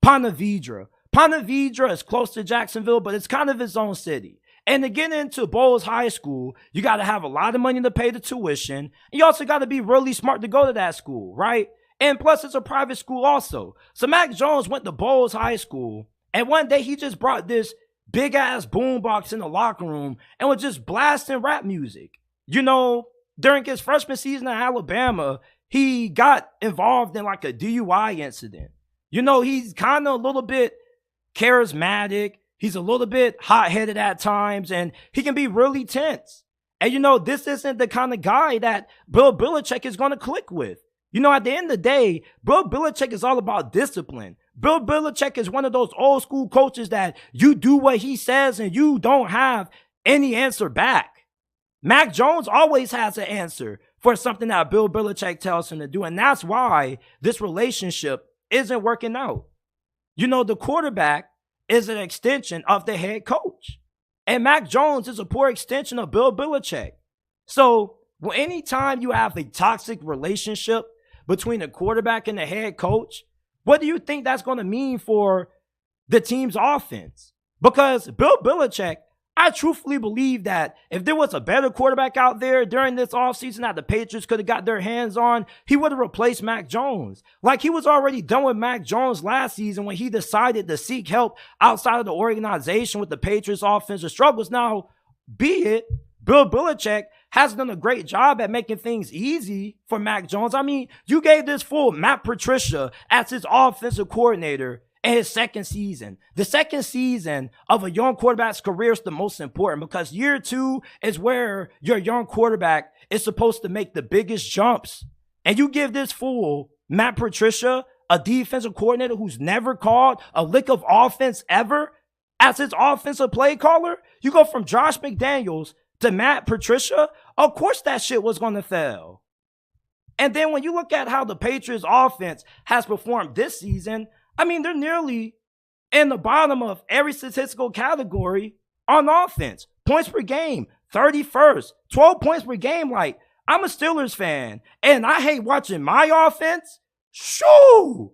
Ponte Vedra. Ponte Vedra is close to Jacksonville, but it's kind of its own city. And to get into Bowles High School, you got to have a lot of money to pay the tuition. You also got to be really smart to go to that school, right? And plus, it's a private school also. So Mac Jones went to Bowles High School, and one day he just brought this big-ass boombox in the locker room and was just blasting rap music. During his freshman season in Alabama, he got involved in a DUI incident. He's kind of a little bit charismatic. He's a little bit hot-headed at times, and he can be really tense. And, this isn't the kind of guy that Bill Belichick is going to click with. At the end of the day, Bill Belichick is all about discipline. Bill Belichick is one of those old-school coaches that you do what he says and you don't have any answer back. Mac Jones always has an answer for something that Bill Belichick tells him to do, and that's why this relationship isn't working out. The quarterback is an extension of the head coach. And Mac Jones is a poor extension of Bill Belichick. So, anytime you have a toxic relationship between the quarterback and the head coach, what do you think that's going to mean for the team's offense? Because Bill Belichick, I truthfully believe that if there was a better quarterback out there during this offseason that the Patriots could have got their hands on, he would have replaced Mac Jones. Like, he was already done with Mac Jones last season when he decided to seek help outside of the organization with the Patriots' offensive struggles. Now, be it, Bill Belichick has done a great job at making things easy for Mac Jones. I mean, you gave this fool Matt Patricia as his offensive coordinator in his second season. The second season of a young quarterback's career is the most important because year 2 is where your young quarterback is supposed to make the biggest jumps. And you give this fool, Matt Patricia, a defensive coordinator who's never called a lick of offense ever, as his offensive play caller. You go from Josh McDaniels to Matt Patricia. Of course that shit was going to fail. And then when you look at how the Patriots offense has performed this season, I mean, they're nearly in the bottom of every statistical category on offense. Points per game, 31st, 12 points per game. Like, I'm a Steelers fan, and I hate watching my offense. Shoo!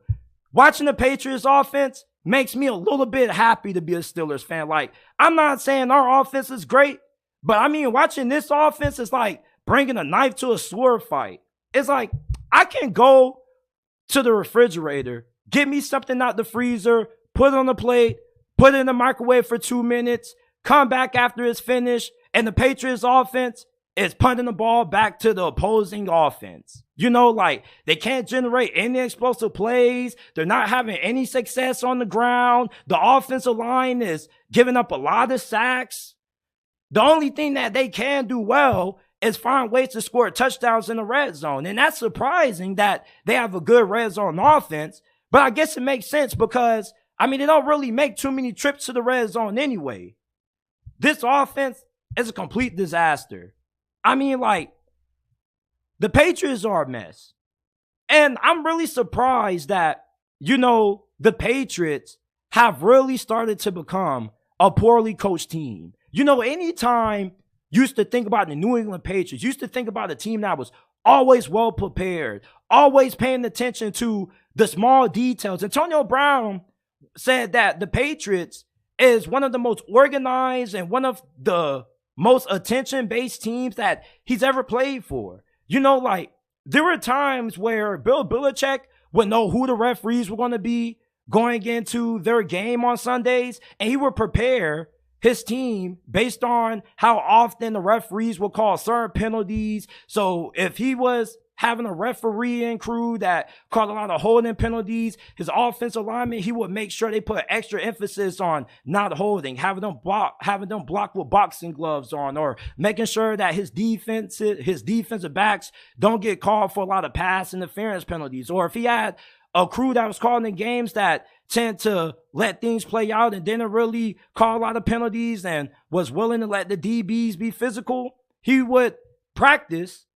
Watching the Patriots offense makes me a little bit happy to be a Steelers fan. Like, I'm not saying our offense is great, but I mean, watching this offense is like bringing a knife to a sword fight. It's like, I can go to the refrigerator, get me something out the freezer, put it on the plate, put it in the microwave for 2 minutes, come back after it's finished, and the Patriots offense is punting the ball back to the opposing offense. You know, like, they can't generate any explosive plays. They're not having any success on the ground. The offensive line is giving up a lot of sacks. The only thing that they can do well is find ways to score touchdowns in the red zone. And that's surprising that they have a good red zone offense. But I guess it makes sense because, I mean, they don't really make too many trips to the red zone anyway. This offense is a complete disaster. I mean, like, the Patriots are a mess. And I'm really surprised that, you know, the Patriots have really started to become a poorly coached team. You know, anytime you used to think about the New England Patriots, used to think about a team that was always well prepared, always paying attention to the small details. Antonio Brown said that the Patriots is one of the most organized and one of the most attention-based teams that he's ever played for. You know, like, there were times where Bill Belichick would know who the referees were going to be going into their game on Sundays, and he would prepare his team based on how often the referees will call certain penalties. So if he was having a refereeing crew that called a lot of holding penalties, his offensive lineman, he would make sure they put extra emphasis on not holding, having them block with boxing gloves on, or making sure that his defensive backs don't get called for a lot of pass interference penalties. Or if he had a crew that was calling in games that tend to let things play out and didn't really call a lot of penalties and was willing to let the DBs be physical, he would practice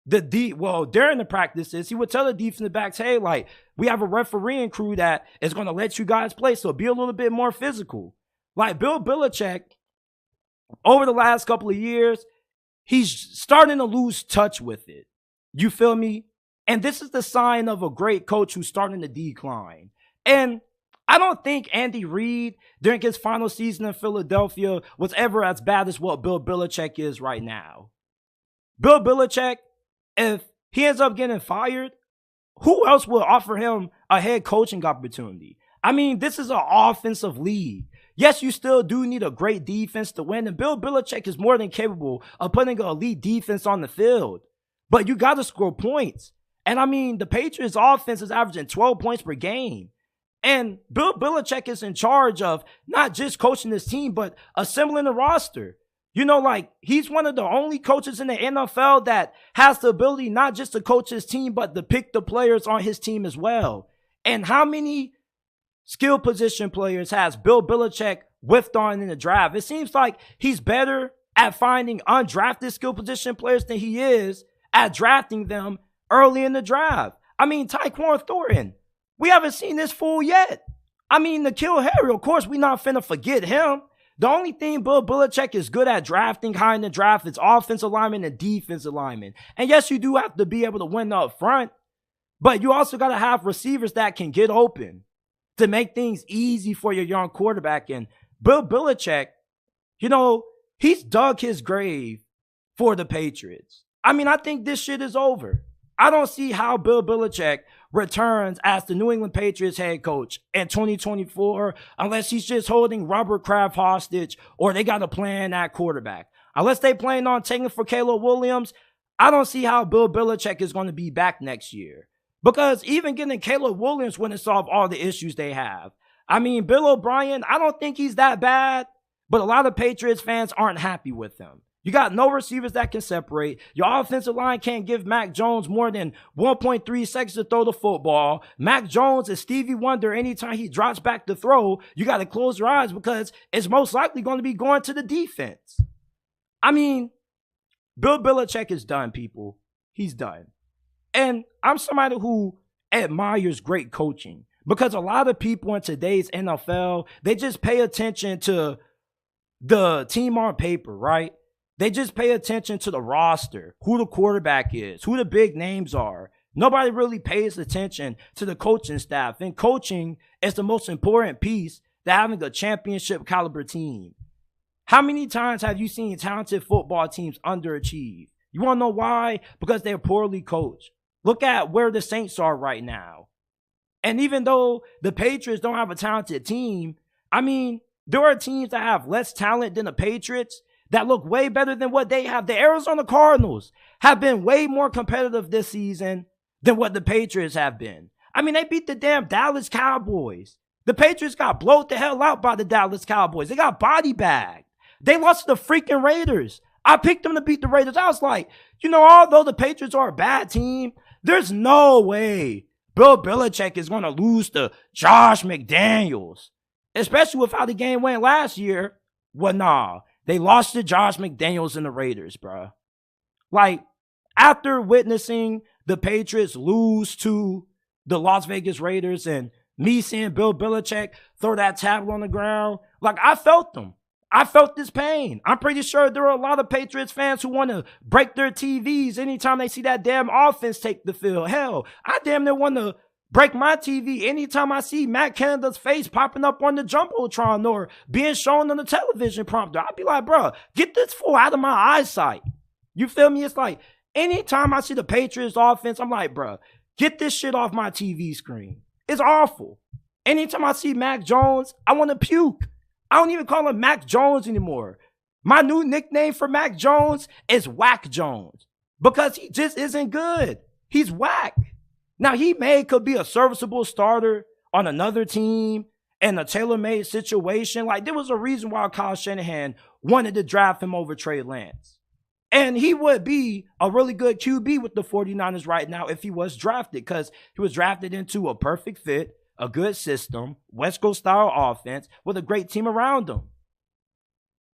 during the practices, he would tell the defensive backs, hey, like, we have a refereeing crew that is going to let you guys play, so be a little bit more physical. Like, Bill Belichick, over the last couple of years, he's starting to lose touch with it. You feel me? And this is the sign of a great coach who's starting to decline. And I don't think Andy Reid, during his final season in Philadelphia, was ever as bad as what Bill Belichick is right now. Bill Belichick, if he ends up getting fired, who else will offer him a head coaching opportunity? I mean, this is an offensive league. Yes, you still do need a great defense to win, and Bill Belichick is more than capable of putting an elite defense on the field. But you got to score points. And I mean, the Patriots offense is averaging 12 points per game. And Bill Belichick is in charge of not just coaching this team, but assembling the roster. You know, like, he's one of the only coaches in the NFL that has the ability not just to coach his team, but to pick the players on his team as well. And how many skill position players has Bill Belichick whiffed on in the draft? It seems like he's better at finding undrafted skill position players than he is at drafting them early in the draft. I mean, Tyquan Thornton, we haven't seen this fool yet. I mean, N'Keal Harry, of course, we not finna forget him. The only thing Bill Belichick is good at drafting high in the draft is offensive lineman and defensive lineman. And yes, you do have to be able to win up front, But you also got to have receivers that can get open to make things easy for your young quarterback. And Bill Belichick, he's dug his grave for the Patriots. I mean, I think this shit is over. I don't see how Bill Belichick returns as the New England Patriots head coach in 2024 unless he's just holding Robert Kraft hostage or they got a plan at quarterback. Unless they plan on taking for Caleb Williams, I don't see how Bill Belichick is going to be back next year. Because even getting Caleb Williams wouldn't solve all the issues they have. I mean, Bill O'Brien, I don't think he's that bad, but a lot of Patriots fans aren't happy with him. You got no receivers that can separate. Your offensive line can't give Mac Jones more than 1.3 seconds to throw the football. Mac Jones is Stevie Wonder anytime he drops back to throw. You got to close your eyes because it's most likely going to be going to the defense. I mean, Bill Belichick is done, people. He's done. And I'm somebody who admires great coaching because a lot of people in today's NFL, they just pay attention to the team on paper, right? They just pay attention to the roster, who the quarterback is, who the big names are. Nobody really pays attention to the coaching staff. And coaching is the most important piece to having a championship caliber team. How many times have you seen talented football teams underachieve? You want to know why? Because they're poorly coached. Look at where the Saints are right now. And even though the Patriots don't have a talented team, I mean, there are teams that have less talent than the Patriots that look way better than what they have. The Arizona Cardinals have been way more competitive this season than what the Patriots have been. I mean, they beat the damn Dallas Cowboys. The Patriots got blowed the hell out by the Dallas Cowboys. They got body bagged. They lost to the freaking Raiders. I picked them to beat the Raiders. I was like, although the Patriots are a bad team, there's no way Bill Belichick is going to lose to Josh McDaniels, especially with how the game went last year. Well, nah. They lost to Josh McDaniels and the Raiders, bro. Like, after witnessing the Patriots lose to the Las Vegas Raiders and me seeing Bill Belichick throw that towel on the ground, like, I felt them. I felt this pain. I'm pretty sure there are a lot of Patriots fans who want to break their TVs anytime they see that damn offense take the field. Hell, I damn near want to break my TV anytime I see Matt Canada's face popping up on the Jumbotron or being shown on the television prompter. I'd be like, bro, get this fool out of my eyesight. You feel me? It's like anytime I see the Patriots offense, I'm like, bro, get this shit off my TV screen. It's awful. Anytime I see Mac Jones, I want to puke. I don't even call him Mac Jones anymore. My new nickname for Mac Jones is Whack Jones because he just isn't good. He's whack. Now, could be a serviceable starter on another team in a tailor-made situation. Like, there was a reason why Kyle Shanahan wanted to draft him over Trey Lance. And he would be a really good QB with the 49ers right now if he was drafted because he was drafted into a perfect fit, a good system, West Coast-style offense with a great team around him.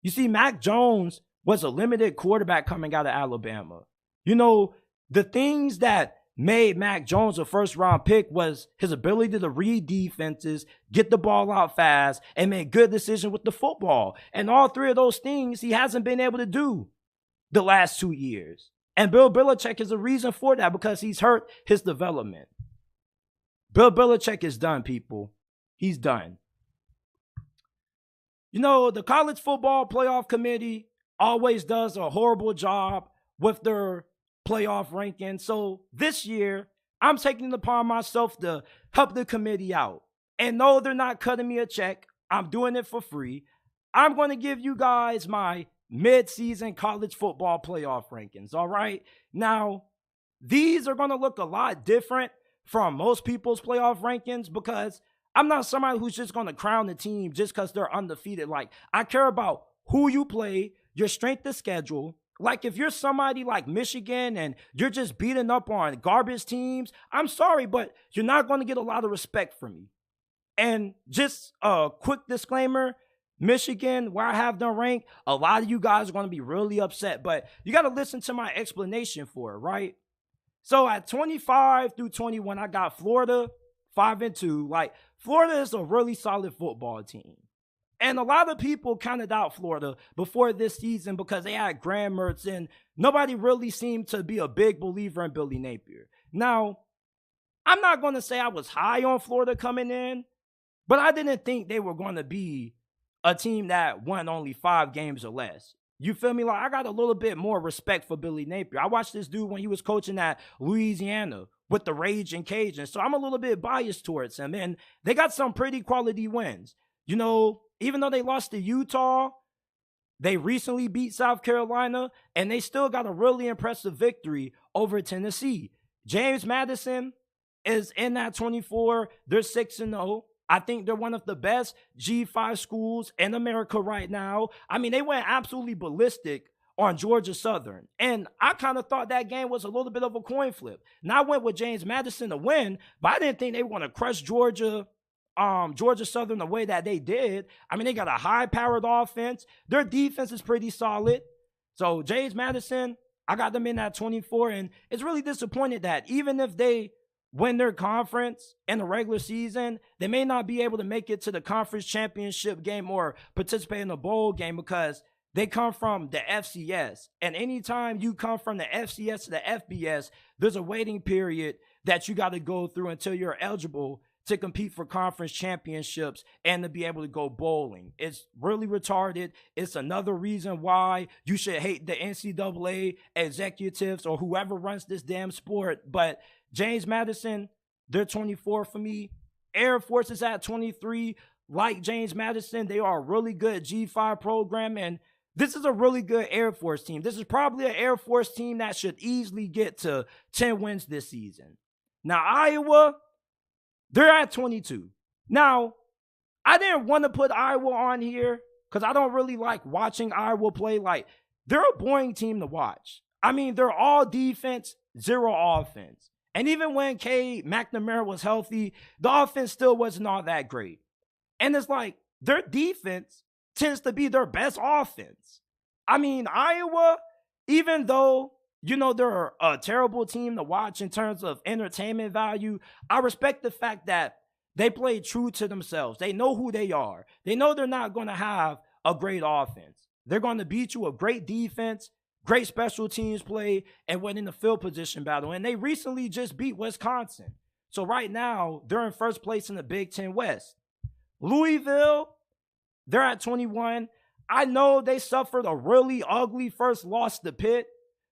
You see, Mac Jones was a limited quarterback coming out of Alabama. The things that made Mac Jones a first-round pick was his ability to read defenses, get the ball out fast, and make good decisions with the football. And all three of those things he hasn't been able to do the last 2 years. And Bill Belichick is a reason for that because he's hurt his development. Bill Belichick is done, people. He's done. The College Football Playoff Committee always does a horrible job with their playoff ranking. So this year, I'm taking it upon myself to help the committee out. And no, they're not cutting me a check. I'm doing it for free. I'm going to give you guys my mid-season college football playoff rankings, all right? Now, these are going to look a lot different from most people's playoff rankings because I'm not somebody who's just going to crown the team just because they're undefeated. Like, I care about who you play, your strength of schedule. Like, if you're somebody like Michigan and you're just beating up on garbage teams, I'm sorry, but you're not going to get a lot of respect from me. And just a quick disclaimer, Michigan, where I have them ranked, a lot of you guys are going to be really upset, but you got to listen to my explanation for it, right? So at 25 through 21, I got Florida 5-2. Like, Florida is a really solid football team. And a lot of people counted out Florida before this season because they had Graham Mertz and nobody really seemed to be a big believer in Billy Napier. Now, I'm not going to say I was high on Florida coming in, but I didn't think they were going to be a team that won only 5 games or less. You feel me? Like, I got a little bit more respect for Billy Napier. I watched this dude when he was coaching at Louisiana with the Raging Cajuns, so I'm a little bit biased towards him. And they got some pretty quality wins. You know, even though they lost to Utah, they recently beat South Carolina, and they still got a really impressive victory over Tennessee. James Madison is in that 24. They're 6-0. I think they're one of the best G5 schools in America right now. I mean, they went absolutely ballistic on Georgia Southern. And I kind of thought that game was a little bit of a coin flip. Now I went with James Madison to win, but I didn't think they were going to crush Georgia Southern the way that they did. I mean, they got a high-powered offense. Their defense is pretty solid. So James Madison, I got them in at 24, and it's really disappointed that even if they win their conference in the regular season, they may not be able to make it to the conference championship game or participate in the bowl game because they come from the FCS. And anytime you come from the FCS to the FBS, there's a waiting period that you got to go through until you're eligible to compete for conference championships and to be able to go bowling. It's really retarded. It's another reason why you should hate the NCAA executives or whoever runs this damn sport. But James Madison, they're 24 for me. Air Force is at 23. Like James Madison, they are a really good G5 program, and this is a really good Air Force team. This is probably an Air Force team that should easily get to 10 wins this season. Now, Iowa, they're at 22. Now, I didn't want to put Iowa on here because I don't really like watching Iowa play. Like, they're a boring team to watch. I mean, they're all defense, 0 offense. And even when Cade McNamara was healthy, the offense still wasn't all that great. And it's like their defense tends to be their best offense. I mean, Iowa, even though, you know, they're a terrible team to watch in terms of entertainment value, I respect the fact that they play true to themselves. They know who they are. They know they're not going to have a great offense. They're going to beat you with great defense, great special teams play, and win in the field position battle. And they recently just beat Wisconsin. So right now, they're in first place in the Big Ten West. Louisville, they're at 21. I know they suffered a really ugly first loss to Pitt,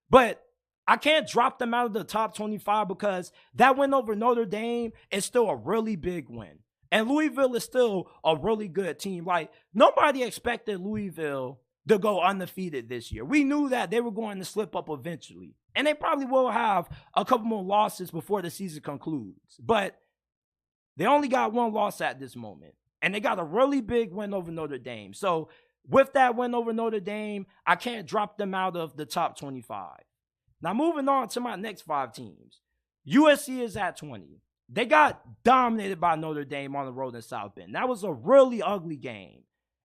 but I can't drop them out of the top 25 because that win over Notre Dame is still a really big win. And Louisville is still a really good team. Like, nobody expected Louisville to go undefeated this year. We knew that they were going to slip up eventually. And they probably will have a couple more losses before the season concludes. But they only got 1 loss at this moment. And they got a really big win over Notre Dame. So with that win over Notre Dame, I can't drop them out of the top 25. Now moving on to my next 5 teams. USC is at 20. They got dominated by Notre Dame on the road in South Bend. That was a really ugly game.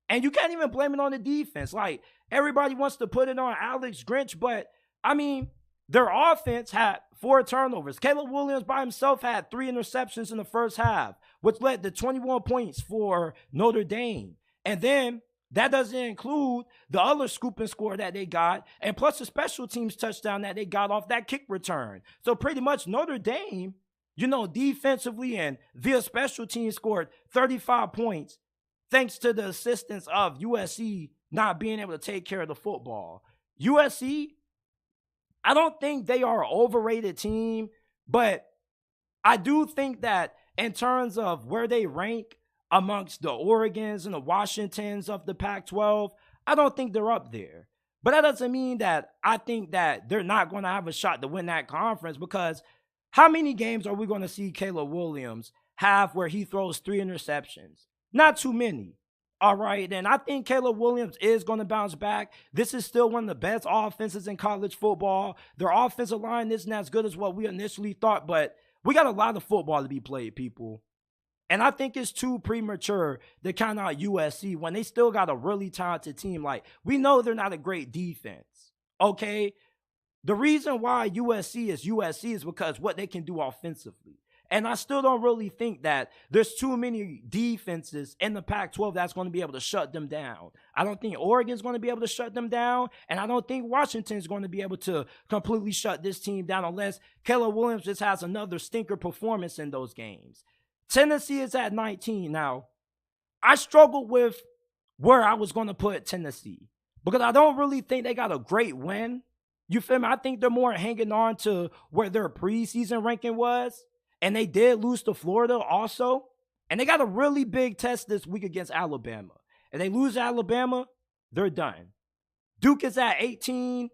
And you can't even blame it on the defense. Like, everybody wants to put it on Alex Grinch, but, I mean, their offense had 4 turnovers. Caleb Williams by himself had 3 interceptions in the first half, which led to 21 points for Notre Dame. And then that doesn't include the other scoop and score that they got, and plus the special teams touchdown that they got off that kick return. So pretty much Notre Dame, you know, defensively and via special teams scored 35 points thanks to the assistance of USC not being able to take care of the football. USC, I don't think they are an overrated team, but I do think that in terms of where they rank amongst the Oregons and the Washingtons of the Pac-12, I don't think they're up there. But that doesn't mean that I think that they're not going to have a shot to win that conference, because how many games are we going to see Caleb Williams have where he throws 3 interceptions? Not too many. All right, and I think Caleb Williams is going to bounce back. This is still one of the best offenses in college football. Their offensive line isn't as good as what we initially thought, but we got a lot of football to be played, people. And I think it's too premature to count out USC when they still got a really talented team. Like, we know they're not a great defense, okay? The reason why USC is because what they can do offensively. And I still don't really think that there's too many defenses in the Pac-12 that's going to be able to shut them down. I don't think Oregon's going to be able to shut them down, and I don't think Washington's going to be able to completely shut this team down unless Caleb Williams just has another stinker performance in those games. Tennessee is at 19. Now, I struggled with where I was going to put Tennessee because I don't really think they got a great win. You feel me? I think they're more hanging on to where their preseason ranking was. And they did lose to Florida also. And they got a really big test this week against Alabama. If they lose to Alabama, they're done. Duke is at 18.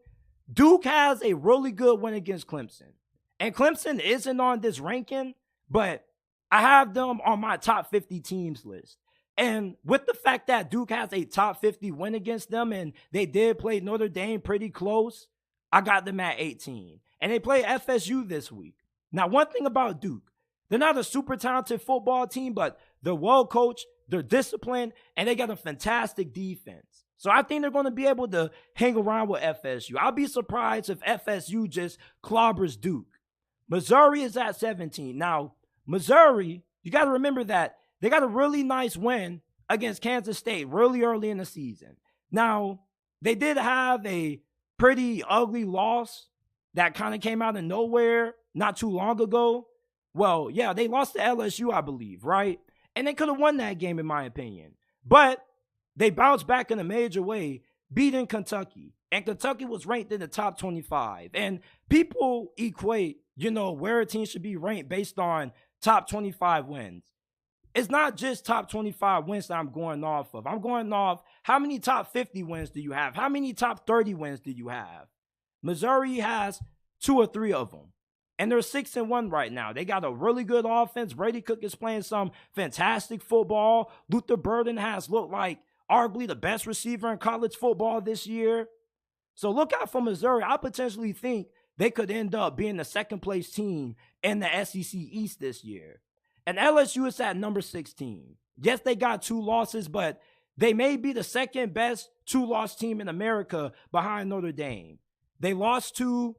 Duke has a really good win against Clemson. And Clemson isn't on this ranking, but I have them on my top 50 teams list. And with the fact that Duke has a top 50 win against them, and they did play Notre Dame pretty close, I got them at 18. And they play FSU this week. Now, one thing about Duke, they're not a super talented football team, but they're well coached, they're disciplined, and they got a fantastic defense. So I think they're going to be able to hang around with FSU. I'll be surprised if FSU just clobbers Duke. Missouri is at 17. Now, Missouri, you got to remember that they got a really nice win against Kansas State really early in the season. Now, they did have a pretty ugly loss that kind of came out of nowhere not too long ago. Well, yeah, they lost to LSU, I believe, right? And they could have won that game, in my opinion. But they bounced back in a major way, beating Kentucky. And Kentucky was ranked in the top 25. And people equate, where a team should be ranked based on top 25 wins. It's not just top 25 wins that I'm going off of. I'm going off how many top 50 wins do you have? How many top 30 wins do you have? Missouri has 2 or 3 of them. And they're 6-1 right now. They got a really good offense. Brady Cook is playing some fantastic football. Luther Burden has looked like arguably the best receiver in college football this year. So look out for Missouri. I potentially think they could end up being the second place team in the SEC East this year. And LSU is at number 16. Yes, they got 2 losses, but they may be the second best 2-loss team in America behind Notre Dame. They lost to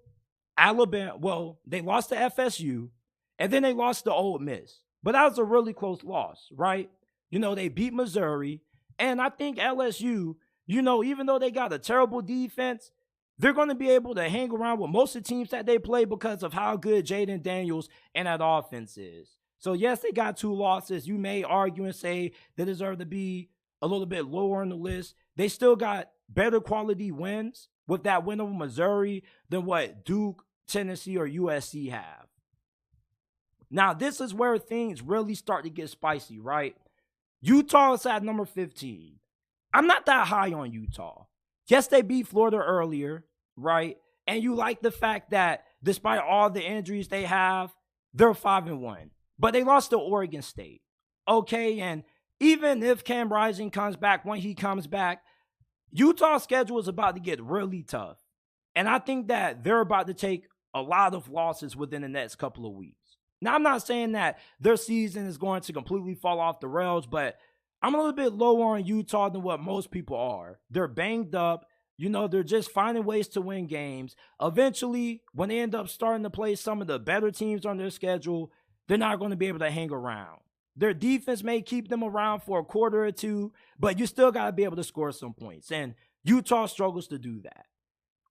Alabama. Well, they lost to FSU, and then they lost to Ole Miss. But that was a really close loss, right? They beat Missouri, and I think LSU, even though they got a terrible defense, they're going to be able to hang around with most of the teams that they play because of how good Jaden Daniels and that offense is. So, yes, they got 2 losses. You may argue and say they deserve to be a little bit lower on the list. They still got better quality wins with that win over Missouri than what Duke, Tennessee, or USC have. Now, this is where things really start to get spicy, right? Utah is at number 15. I'm not that high on Utah. Yes, they beat Florida earlier, right? And you like the fact that despite all the injuries they have, they're 5-1. But they lost to Oregon State. Okay, and even if Cam Rising comes back, when he comes back, Utah's schedule is about to get really tough. And I think that they're about to take a lot of losses within the next couple of weeks. Now, I'm not saying that their season is going to completely fall off the rails, but I'm a little bit lower on Utah than what most people are. They're banged up. They're just finding ways to win games. Eventually, when they end up starting to play some of the better teams on their schedule, they're not going to be able to hang around. Their defense may keep them around for a quarter or two, but you still got to be able to score some points. And Utah struggles to do that.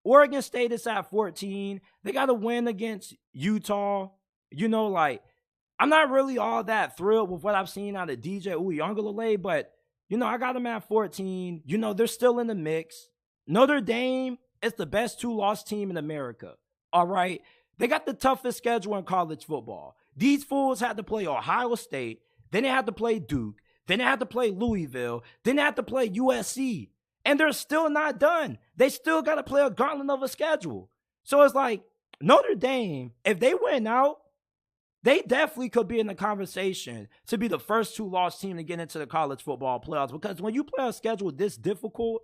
Oregon State is at 14. They got a win against Utah. I'm not really all that thrilled with what I've seen out of DJ Uiagalelei, but, I got them at 14. They're still in the mix. Notre Dame is the best 2-loss team in America, all right? They got the toughest schedule in college football. These fools had to play Ohio State, then they had to play Duke, then they had to play Louisville, then they had to play USC, and they're still not done. They still got to play a gauntlet of a schedule. So it's like Notre Dame, if they win out, they definitely could be in the conversation to be the first 2-loss team to get into the college football playoffs, because when you play a schedule this difficult,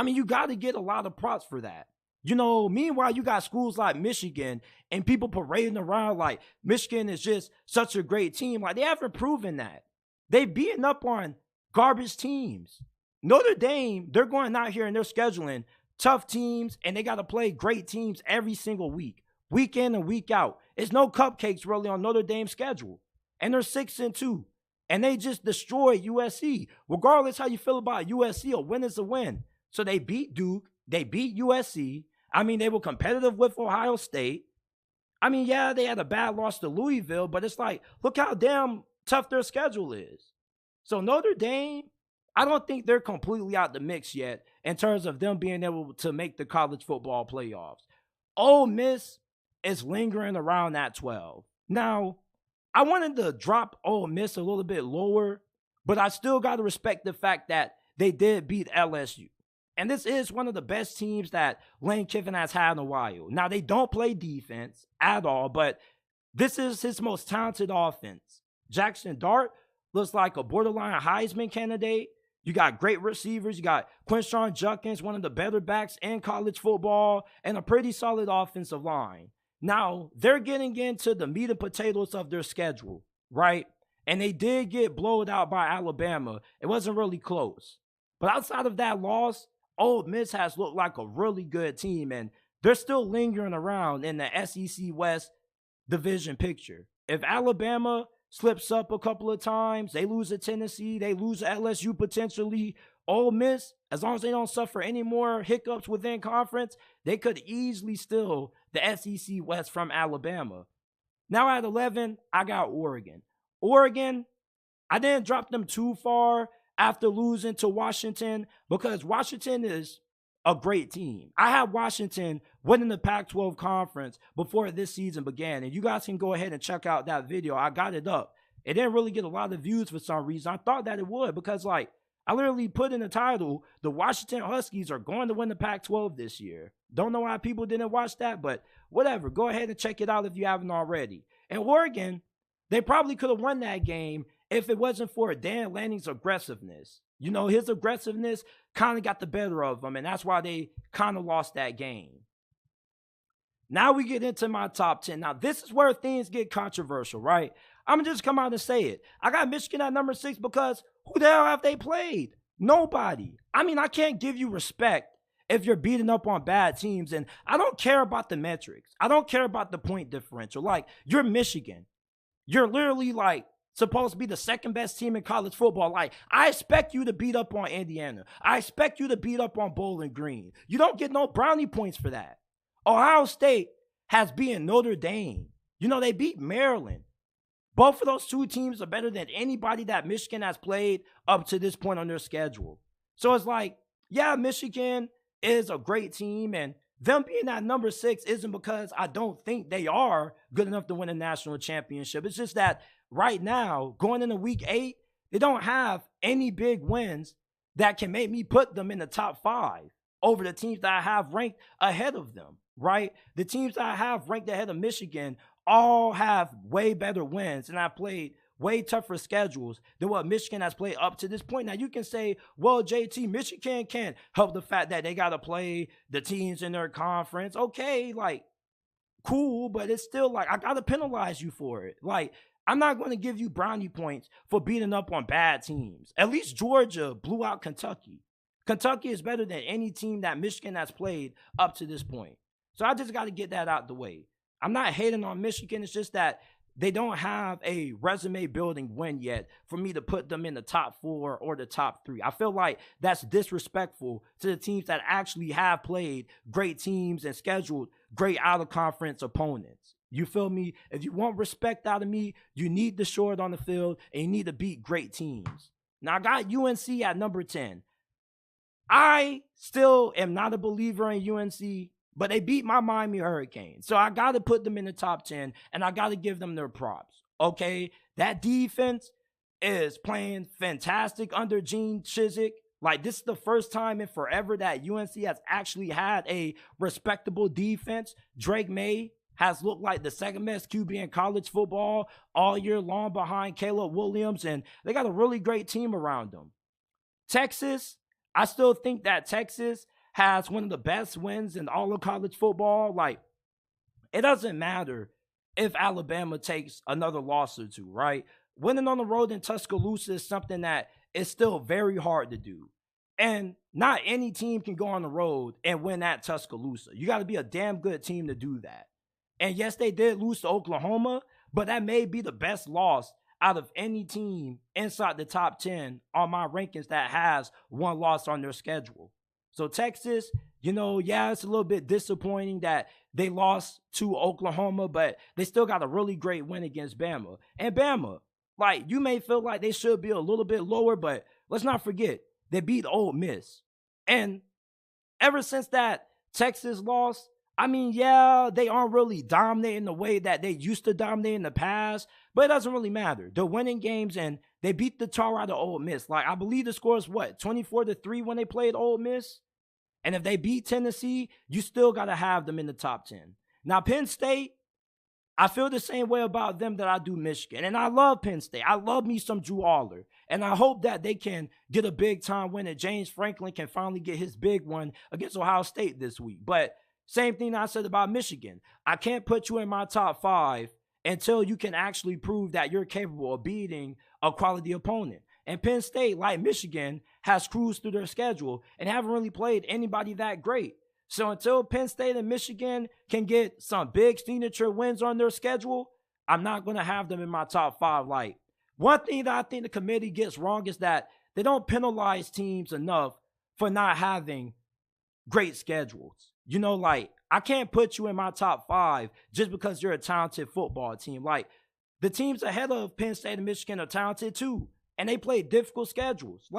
you got to get a lot of props for that. Meanwhile, you got schools like Michigan and people parading around like Michigan is just such a great team. Like, they haven't proven that. They've beaten up on garbage teams. Notre Dame, they're going out here and they're scheduling tough teams, and they got to play great teams every single week in and week out. It's no cupcakes really on Notre Dame's schedule. and they're 6-2. And they just destroyed USC. Regardless how you feel about USC, a win is a win. So they beat Duke. They beat USC. I mean, they were competitive with Ohio State. I mean, yeah, they had a bad loss to Louisville, but it's like, look how damn tough their schedule is. So Notre Dame, I don't think they're completely out the mix yet in terms of them being able to make the college football playoffs. Ole Miss is lingering around that 12. Now, I wanted to drop Ole Miss a little bit lower, but I still got to respect the fact that they did beat LSU. And this is one of the best teams that Lane Kiffin has had in a while. Now, they don't play defense at all, but this is his most talented offense. Jackson Dart looks like a borderline Heisman candidate. You got great receivers. You got Quinshon Judkins, one of the better backs in college football, and a pretty solid offensive line. Now, they're getting into the meat and potatoes of their schedule, right? And they did get blown out by Alabama. It wasn't really close. But outside of that loss, Ole Miss has looked like a really good team, and they're still lingering around in the SEC West division picture. If Alabama slips up a couple of times, they lose to Tennessee, they lose to LSU potentially, Ole Miss, as long as they don't suffer any more hiccups within conference, they could easily steal the SEC West from Alabama. Now at 11, I got Oregon. Oregon, I didn't drop them too far after losing to Washington because Washington is a great team. I had Washington winning the Pac-12 conference before this season began, and you guys can go ahead and check out that video. I got it up. It didn't really get a lot of views for some reason. I thought that it would because, like, I literally put in the title, the Washington Huskies are going to win the Pac-12 this year. Don't know why people didn't watch that, but whatever. Go ahead and check it out if you haven't already. And Oregon, they probably could have won that game if it wasn't for Dan Lanning's aggressiveness. You know, his aggressiveness kind of got the better of them, and that's why they kind of lost that game. Now we get into my top 10. Now, this is where things get controversial, right? I'm going to just come out and say it. I got Michigan at number 6 because who the hell have they played? Nobody. I mean, I can't give you respect if you're beating up on bad teams, and I don't care about the metrics. I don't care about the point differential. Like, you're Michigan. You're literally, like, supposed to be the second best team in college football. Like, I expect you to beat up on Indiana. I expect you to beat up on Bowling Green. You don't get no brownie points for that. Ohio State has beaten Notre Dame. You know, they beat Maryland. Both of those two teams are better than anybody that Michigan has played up to this point on their schedule. So it's like, yeah, Michigan is a great team, and them being at number 6 isn't because I don't think they are good enough to win a national championship. It's just that right now, going into week 8, they don't have any big wins that can make me put them in the top 5 over the teams that I have ranked ahead of them, right? The teams that I have ranked ahead of Michigan all have way better wins and have played way tougher schedules than what Michigan has played up to this point. Now, you can say, well, JT, Michigan can't help the fact that they got to play the teams in their conference. Okay, like, cool, but it's still like, I got to penalize you for it. Like, I'm not going to give you brownie points for beating up on bad teams. At least Georgia blew out Kentucky. Kentucky is better than any team that Michigan has played up to this point. So I just got to get that out the way. I'm not hating on Michigan. It's just that they don't have a resume-building win yet for me to put them in the top 4 or the top 3. I feel like that's disrespectful to the teams that actually have played great teams and scheduled great out-of-conference opponents. You feel me? If you want respect out of me, you need to show it on the field, and you need to beat great teams. Now, I got UNC at number 10. I still am not a believer in UNC, but they beat my Miami Hurricanes. So I got to put them in the top 10, and I got to give them their props, okay? That defense is playing fantastic under Gene Chizik. Like, this is the first time in forever that UNC has actually had a respectable defense. Drake May has looked like the second best QB in college football all year long behind Caleb Williams, and they got a really great team around them. Texas, I still think that Texas has one of the best wins in all of college football. Like, it doesn't matter if Alabama takes another loss or two, right? Winning on the road in Tuscaloosa is something that is still very hard to do. And not any team can go on the road and win at Tuscaloosa. You got to be a damn good team to do that. And yes, they did lose to Oklahoma, but that may be the best loss out of any team inside the top 10 on my rankings that has one loss on their schedule. So Texas, it's a little bit disappointing that they lost to Oklahoma, but they still got a really great win against Bama. And Bama, you may feel like they should be a little bit lower, but let's not forget, they beat Ole Miss. And ever since that Texas loss, they aren't really dominating the way that they used to dominate in the past, but it doesn't really matter. They're winning games, and they beat the tar out of Ole Miss. I believe the score is 24-3 when they played Ole Miss? And if they beat Tennessee, you still got to have them in the top 10. Now, Penn State, I feel the same way about them that I do Michigan. And I love Penn State. I love me some Drew Aller. And I hope that they can get a big-time win and James Franklin can finally get his big one against Ohio State this week. But same thing I said about Michigan. I can't put you in my top 5 until you can actually prove that you're capable of beating a quality opponent. And Penn State, like Michigan, has cruised through their schedule and haven't really played anybody that great. So until Penn State and Michigan can get some big signature wins on their schedule, I'm not going to have them in my top 5. One thing that I think the committee gets wrong is that they don't penalize teams enough for not having great schedules. I can't put you in my top 5 just because you're a talented football team. The teams ahead of Penn State and Michigan are talented too, and they play difficult schedules.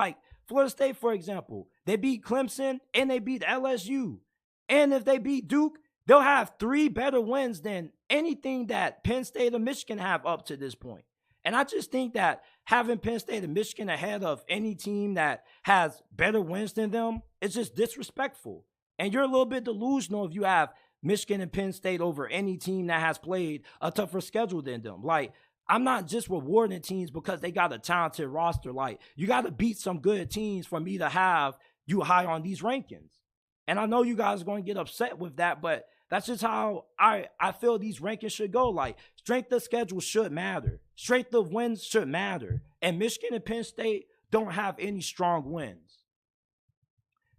Florida State, for example, they beat Clemson and they beat LSU. And if they beat Duke, they'll have 3 better wins than anything that Penn State or Michigan have up to this point. And I just think that having Penn State and Michigan ahead of any team that has better wins than them is just disrespectful. And you're a little bit delusional if you have Michigan and Penn State over any team that has played a tougher schedule than them. I'm not just rewarding teams because they got a talented roster. You got to beat some good teams for me to have you high on these rankings. And I know you guys are going to get upset with that, but that's just how I feel these rankings should go. Strength of schedule should matter. Strength of wins should matter. And Michigan and Penn State don't have any strong wins.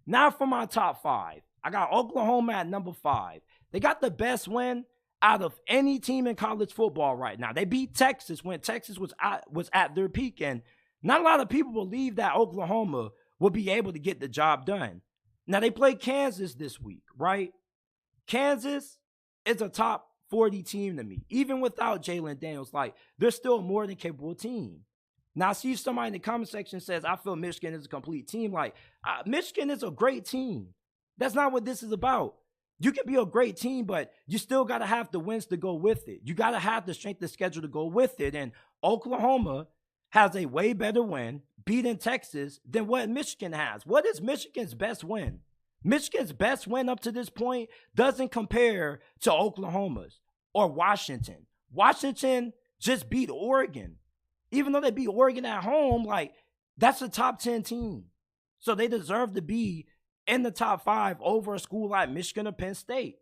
Now for my top 5. I got Oklahoma at number 5. They got the best win out of any team in college football right now. They beat Texas when Texas was at their peak. And not a lot of people believe that Oklahoma will be able to get the job done. Now, they play Kansas this week, right? Kansas is a top 40 team to me. Even without Jalen Daniels, they're still a more than capable team. Now, I see somebody in the comment section says, I feel Michigan is a complete team. Michigan is a great team. That's not what this is about. You can be a great team, but you still got to have the wins to go with it. You got to have the strength of schedule to go with it. And Oklahoma has a way better win beating Texas than what Michigan has. What is Michigan's best win? Michigan's best win up to this point doesn't compare to Oklahoma's or Washington. Washington just beat Oregon. Even though they beat Oregon at home, that's a top 10 team. So they deserve to be in the top 5 over a school like Michigan or Penn State.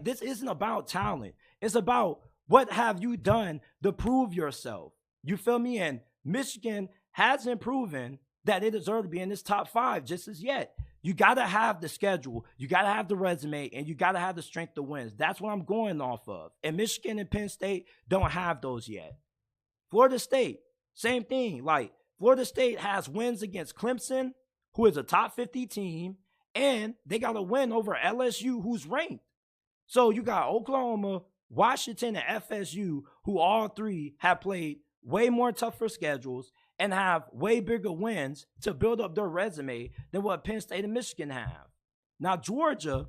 This isn't about talent. It's about what have you done to prove yourself. You feel me? And Michigan hasn't proven that they deserve to be in this top 5 just as yet. You got to have the schedule. You got to have the resume, and you got to have the strength to win. That's what I'm going off of. And Michigan and Penn State don't have those yet. Florida State, same thing. Florida State has wins against Clemson, who is a top 50 team, and they got a win over LSU, who's ranked. So you got Oklahoma, Washington, and FSU, who all 3 have played way more tougher schedules and have way bigger wins to build up their resume than what Penn State and Michigan have. Now, Georgia,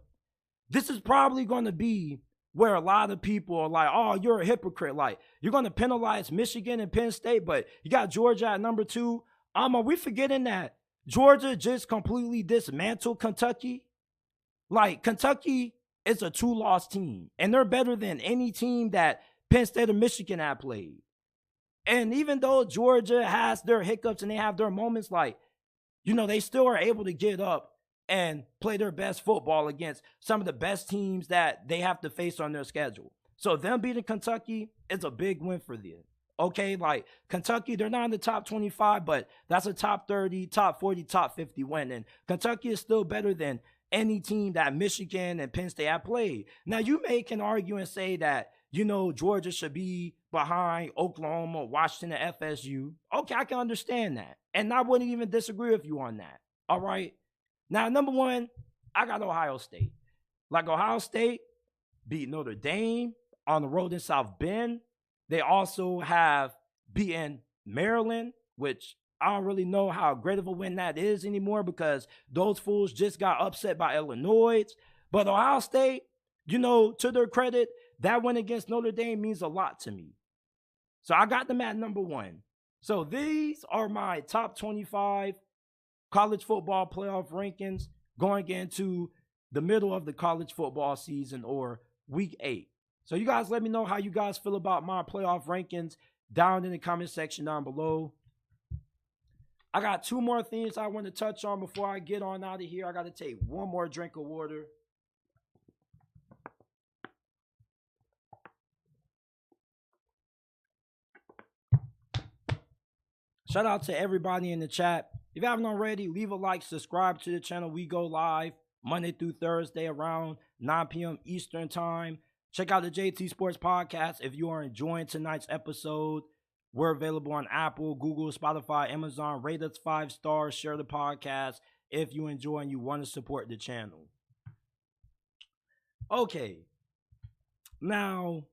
this is probably going to be where a lot of people are like, oh, you're a hypocrite. You're going to penalize Michigan and Penn State, but you got Georgia at number 2. Are we forgetting that Georgia just completely dismantled Kentucky? Kentucky is a 2-loss team, and they're better than any team that Penn State or Michigan have played. And even though Georgia has their hiccups and they have their moments, they still are able to get up and play their best football against some of the best teams that they have to face on their schedule. So them beating Kentucky is a big win for them. Okay, Kentucky, they're not in the top 25, but that's a top 30, top 40, top 50 win. And Kentucky is still better than any team that Michigan and Penn State have played. Now, you can argue and say that, Georgia should be behind Oklahoma, Washington, and FSU. Okay, I can understand that. And I wouldn't even disagree with you on that. All right. Now, number one, I got Ohio State. Like, Ohio State beat Notre Dame on the road in South Bend. They also have beaten Maryland, which I don't really know how great of a win that is anymore because those fools just got upset by Illinois. But Ohio State, to their credit, that win against Notre Dame means a lot to me. So I got them at number one. So these are my top 25 college football playoff rankings going into the middle of the college football season, or week 8. So you guys let me know how you guys feel about my playoff rankings down in the comment section down below. I got 2 more things I want to touch on before I get on out of here. I got to take one more drink of water. Shout out to everybody in the chat. If you haven't already, leave a like, subscribe to the channel. We go live Monday through Thursday around 9 p.m. Eastern time. Check out the JT Sports Podcast if you are enjoying tonight's episode. We're available on Apple, Google, Spotify, Amazon. Rate us 5 stars. Share the podcast if you enjoy and you want to support the channel. Okay. Now,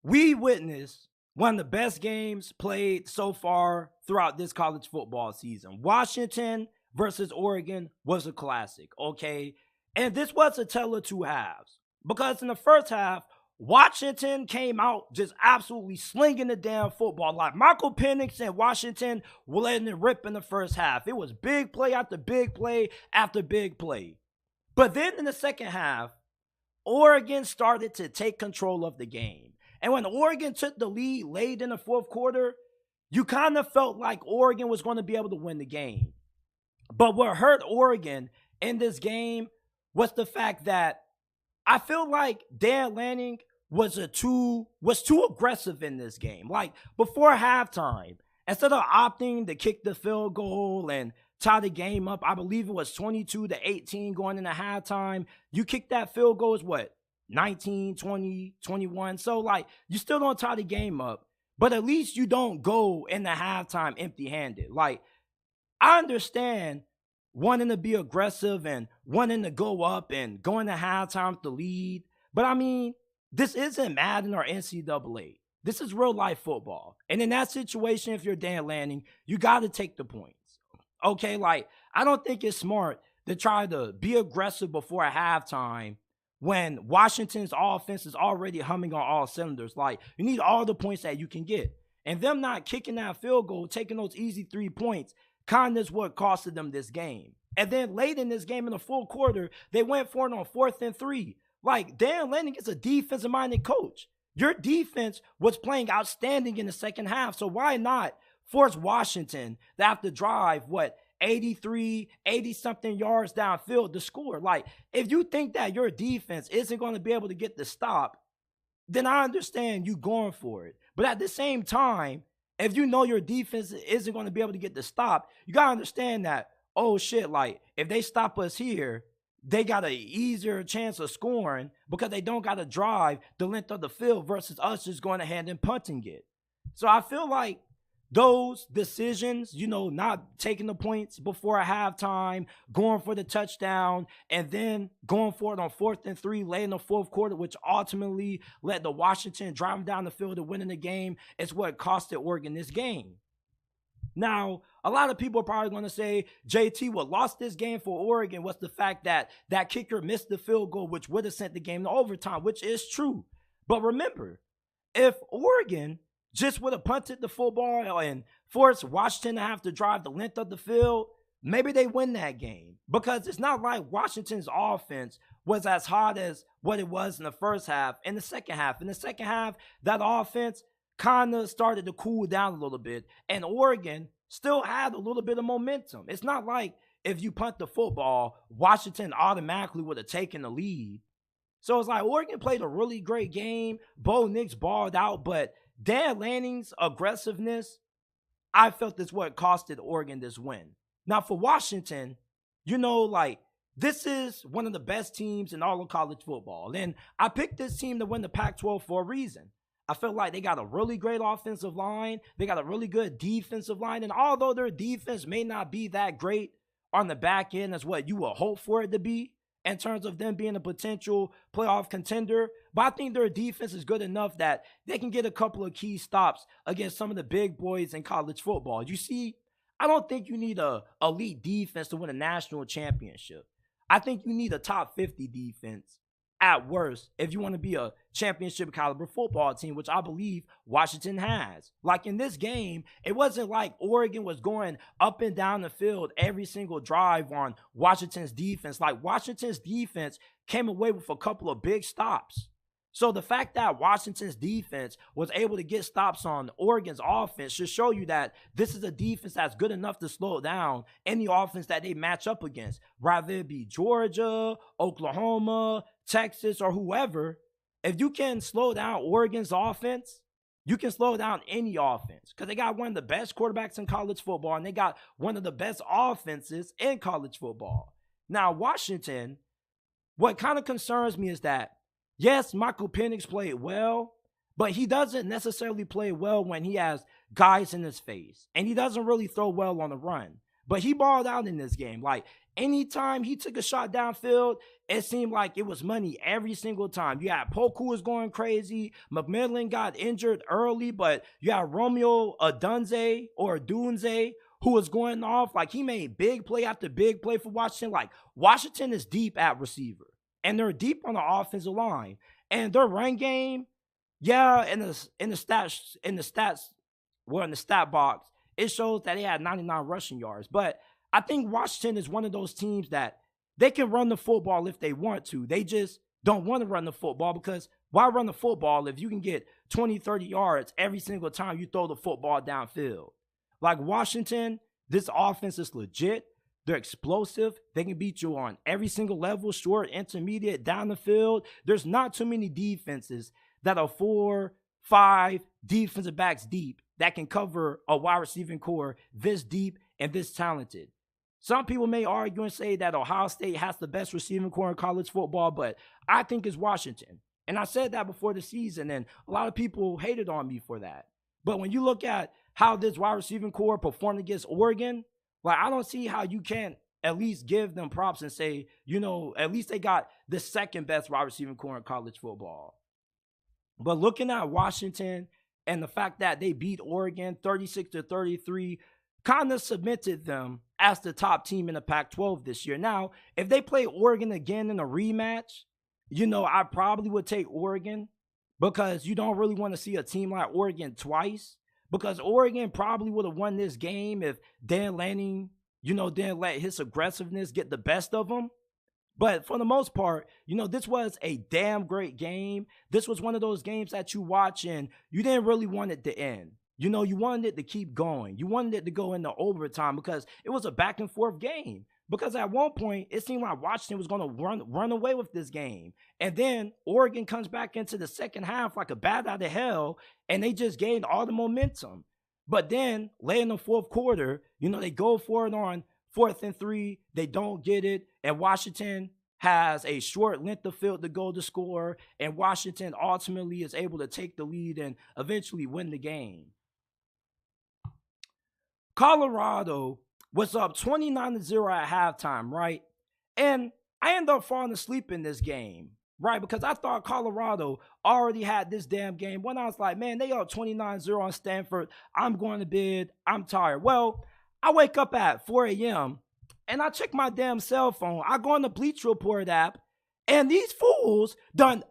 we witnessed one of the best games played so far throughout this college football season. Washington versus Oregon was a classic, okay? And this was a tale of 2 halves. Because in the first half, Washington came out just absolutely slinging the damn football. Like Micheal Penix and Washington were letting it rip in the first half. It was big play after big play after big play. But then in the second half, Oregon started to take control of the game. And when Oregon took the lead late in the fourth quarter, you kind of felt like Oregon was going to be able to win the game. But what hurt Oregon in this game was the fact that I feel like Dan Lanning was too aggressive in this game. Like, before halftime, instead of opting to kick the field goal and tie the game up, I believe it was 22-18 going into halftime. You kick that field goal is what? 19, 20, 21. So, like, you still don't tie the game up, but at least you don't go in the halftime empty-handed. Like, I understand wanting to be aggressive and wanting to go up and going to halftime with the lead, but I mean, this isn't Madden or NCAA. This is real-life football. And in that situation, if you're Dan Lanning, you got to take the points. Okay, like, I don't think it's smart to try to be aggressive before a halftime when Washington's offense is already humming on all cylinders. Like, you need all the points that you can get. And them not kicking that field goal, taking those easy 3 points, kind of is what costed them this game. And then late in this game, in the full quarter, they went for it on 4th and 3. Like, Dan Lanning is a defensive-minded coach. Your defense was playing outstanding in the second half, so why not force Washington to have to drive, 80-something yards downfield to score? Like, if you think that your defense isn't going to be able to get the stop, then I understand you going for it. But at the same time, if you know your defense isn't going to be able to get the stop, you got to understand that, oh shit, like, if they stop us here, they got an easier chance of scoring because they don't got to drive the length of the field versus us just going ahead and punting it. So I feel like those decisions, not taking the points before a halftime, going for the touchdown, and then going for it on 4th and 3 late in the fourth quarter, which ultimately led to Washington driving down the field and winning the game, is what costed Oregon this game. Now, a lot of people are probably going to say, JT, what lost this game for Oregon was the fact that that kicker missed the field goal, which would have sent the game to overtime, which is true. But remember, if Oregon just would have punted the football and forced Washington to have to drive the length of the field, maybe they win that game. Because it's not like Washington's offense was as hot as what it was in the first half and the second half. In the second half, that offense kind of started to cool down a little bit, and Oregon still had a little bit of momentum. It's not like if you punt the football, Washington automatically would have taken the lead. So it's like Oregon played a really great game. Bo Nix balled out, but Dan Lanning's aggressiveness, I felt is what costed Oregon this win. Now for Washington, this is one of the best teams in all of college football. And I picked this team to win the Pac-12 for a reason. I feel like they got a really great offensive line. They got a really good defensive line. And although their defense may not be that great on the back end as what you would hope for it to be in terms of them being a potential playoff contender, but I think their defense is good enough that they can get a couple of key stops against some of the big boys in college football. You see, I don't think you need a elite defense to win a national championship. I think you need a top 50 defense at worst if you want to be a championship caliber football team, which I believe Washington has. Like in this game, it wasn't like Oregon was going up and down the field every single drive on Washington's defense. Like Washington's defense came away with a couple of big stops. So the fact that Washington's defense was able to get stops on Oregon's offense should show you that this is a defense that's good enough to slow down any offense that they match up against, rather it be Georgia, Oklahoma, Texas, or whoever. If you can slow down Oregon's offense, you can slow down any offense because they got one of the best quarterbacks in college football and they got one of the best offenses in college football. Now, Washington, what kind of concerns me is that yes, Micheal Penix played well, but he doesn't necessarily play well when he has guys in his face. And he doesn't really throw well on the run. But he balled out in this game. Like, anytime he took a shot downfield, it seemed like it was money every single time. You had Poku was going crazy. McMillan got injured early, but you had Romeo Odunze who was going off. Like, he made big play after big play for Washington. Like, Washington is deep at receiver. And they're deep on the offensive line. And their run game, yeah, in the stat box, it shows that they had 99 rushing yards. But I think Washington is one of those teams that they can run the football if they want to. They just don't want to run the football because why run the football if you can get 20, 30 yards every single time you throw the football downfield? Like Washington, this offense is legit. They're explosive. They can beat you on every single level, short, intermediate, down the field. There's not too many defenses that are 4, 5 defensive backs deep that can cover a wide receiving core this deep and this talented. Some people may argue and say that Ohio State has the best receiving core in college football, but I think it's Washington. And I said that before the season, and a lot of people hated on me for that. But when you look at how this wide receiving core performed against Oregon, like, I don't see how you can't at least give them props and say, you know, at least they got the second best wide receiving core in college football. But looking at Washington and the fact that they beat Oregon 36-33 kind of cemented them as the top team in the Pac-12 this year. Now, if they play Oregon again in a rematch, you know, I probably would take Oregon because you don't really want to see a team like Oregon twice. Because Oregon probably would have won this game if Dan Lanning, you know, didn't let his aggressiveness get the best of him. But for the most part, you know, this was a damn great game. This was one of those games that you watch and you didn't really want it to end. You know, you wanted it to keep going. You wanted it to go into overtime because it was a back and forth game. Because at one point, it seemed like Washington was going to run away with this game. And then Oregon comes back into the second half like a bat out of hell, and they just gained all the momentum. But then, late in the fourth quarter, you know, they go for it on 4th and 3. They don't get it, and Washington has a short length of field to go to score, and Washington ultimately is able to take the lead and eventually win the game. Colorado was up 29-0 at halftime, right? And I ended up falling asleep in this game, right? Because I thought Colorado already had this damn game. When I was like, man, they up 29-0 on Stanford. I'm going to bed. I'm tired. Well, I wake up at 4 a.m. and I check my damn cell phone. I go on the Bleacher Report app, and these fools done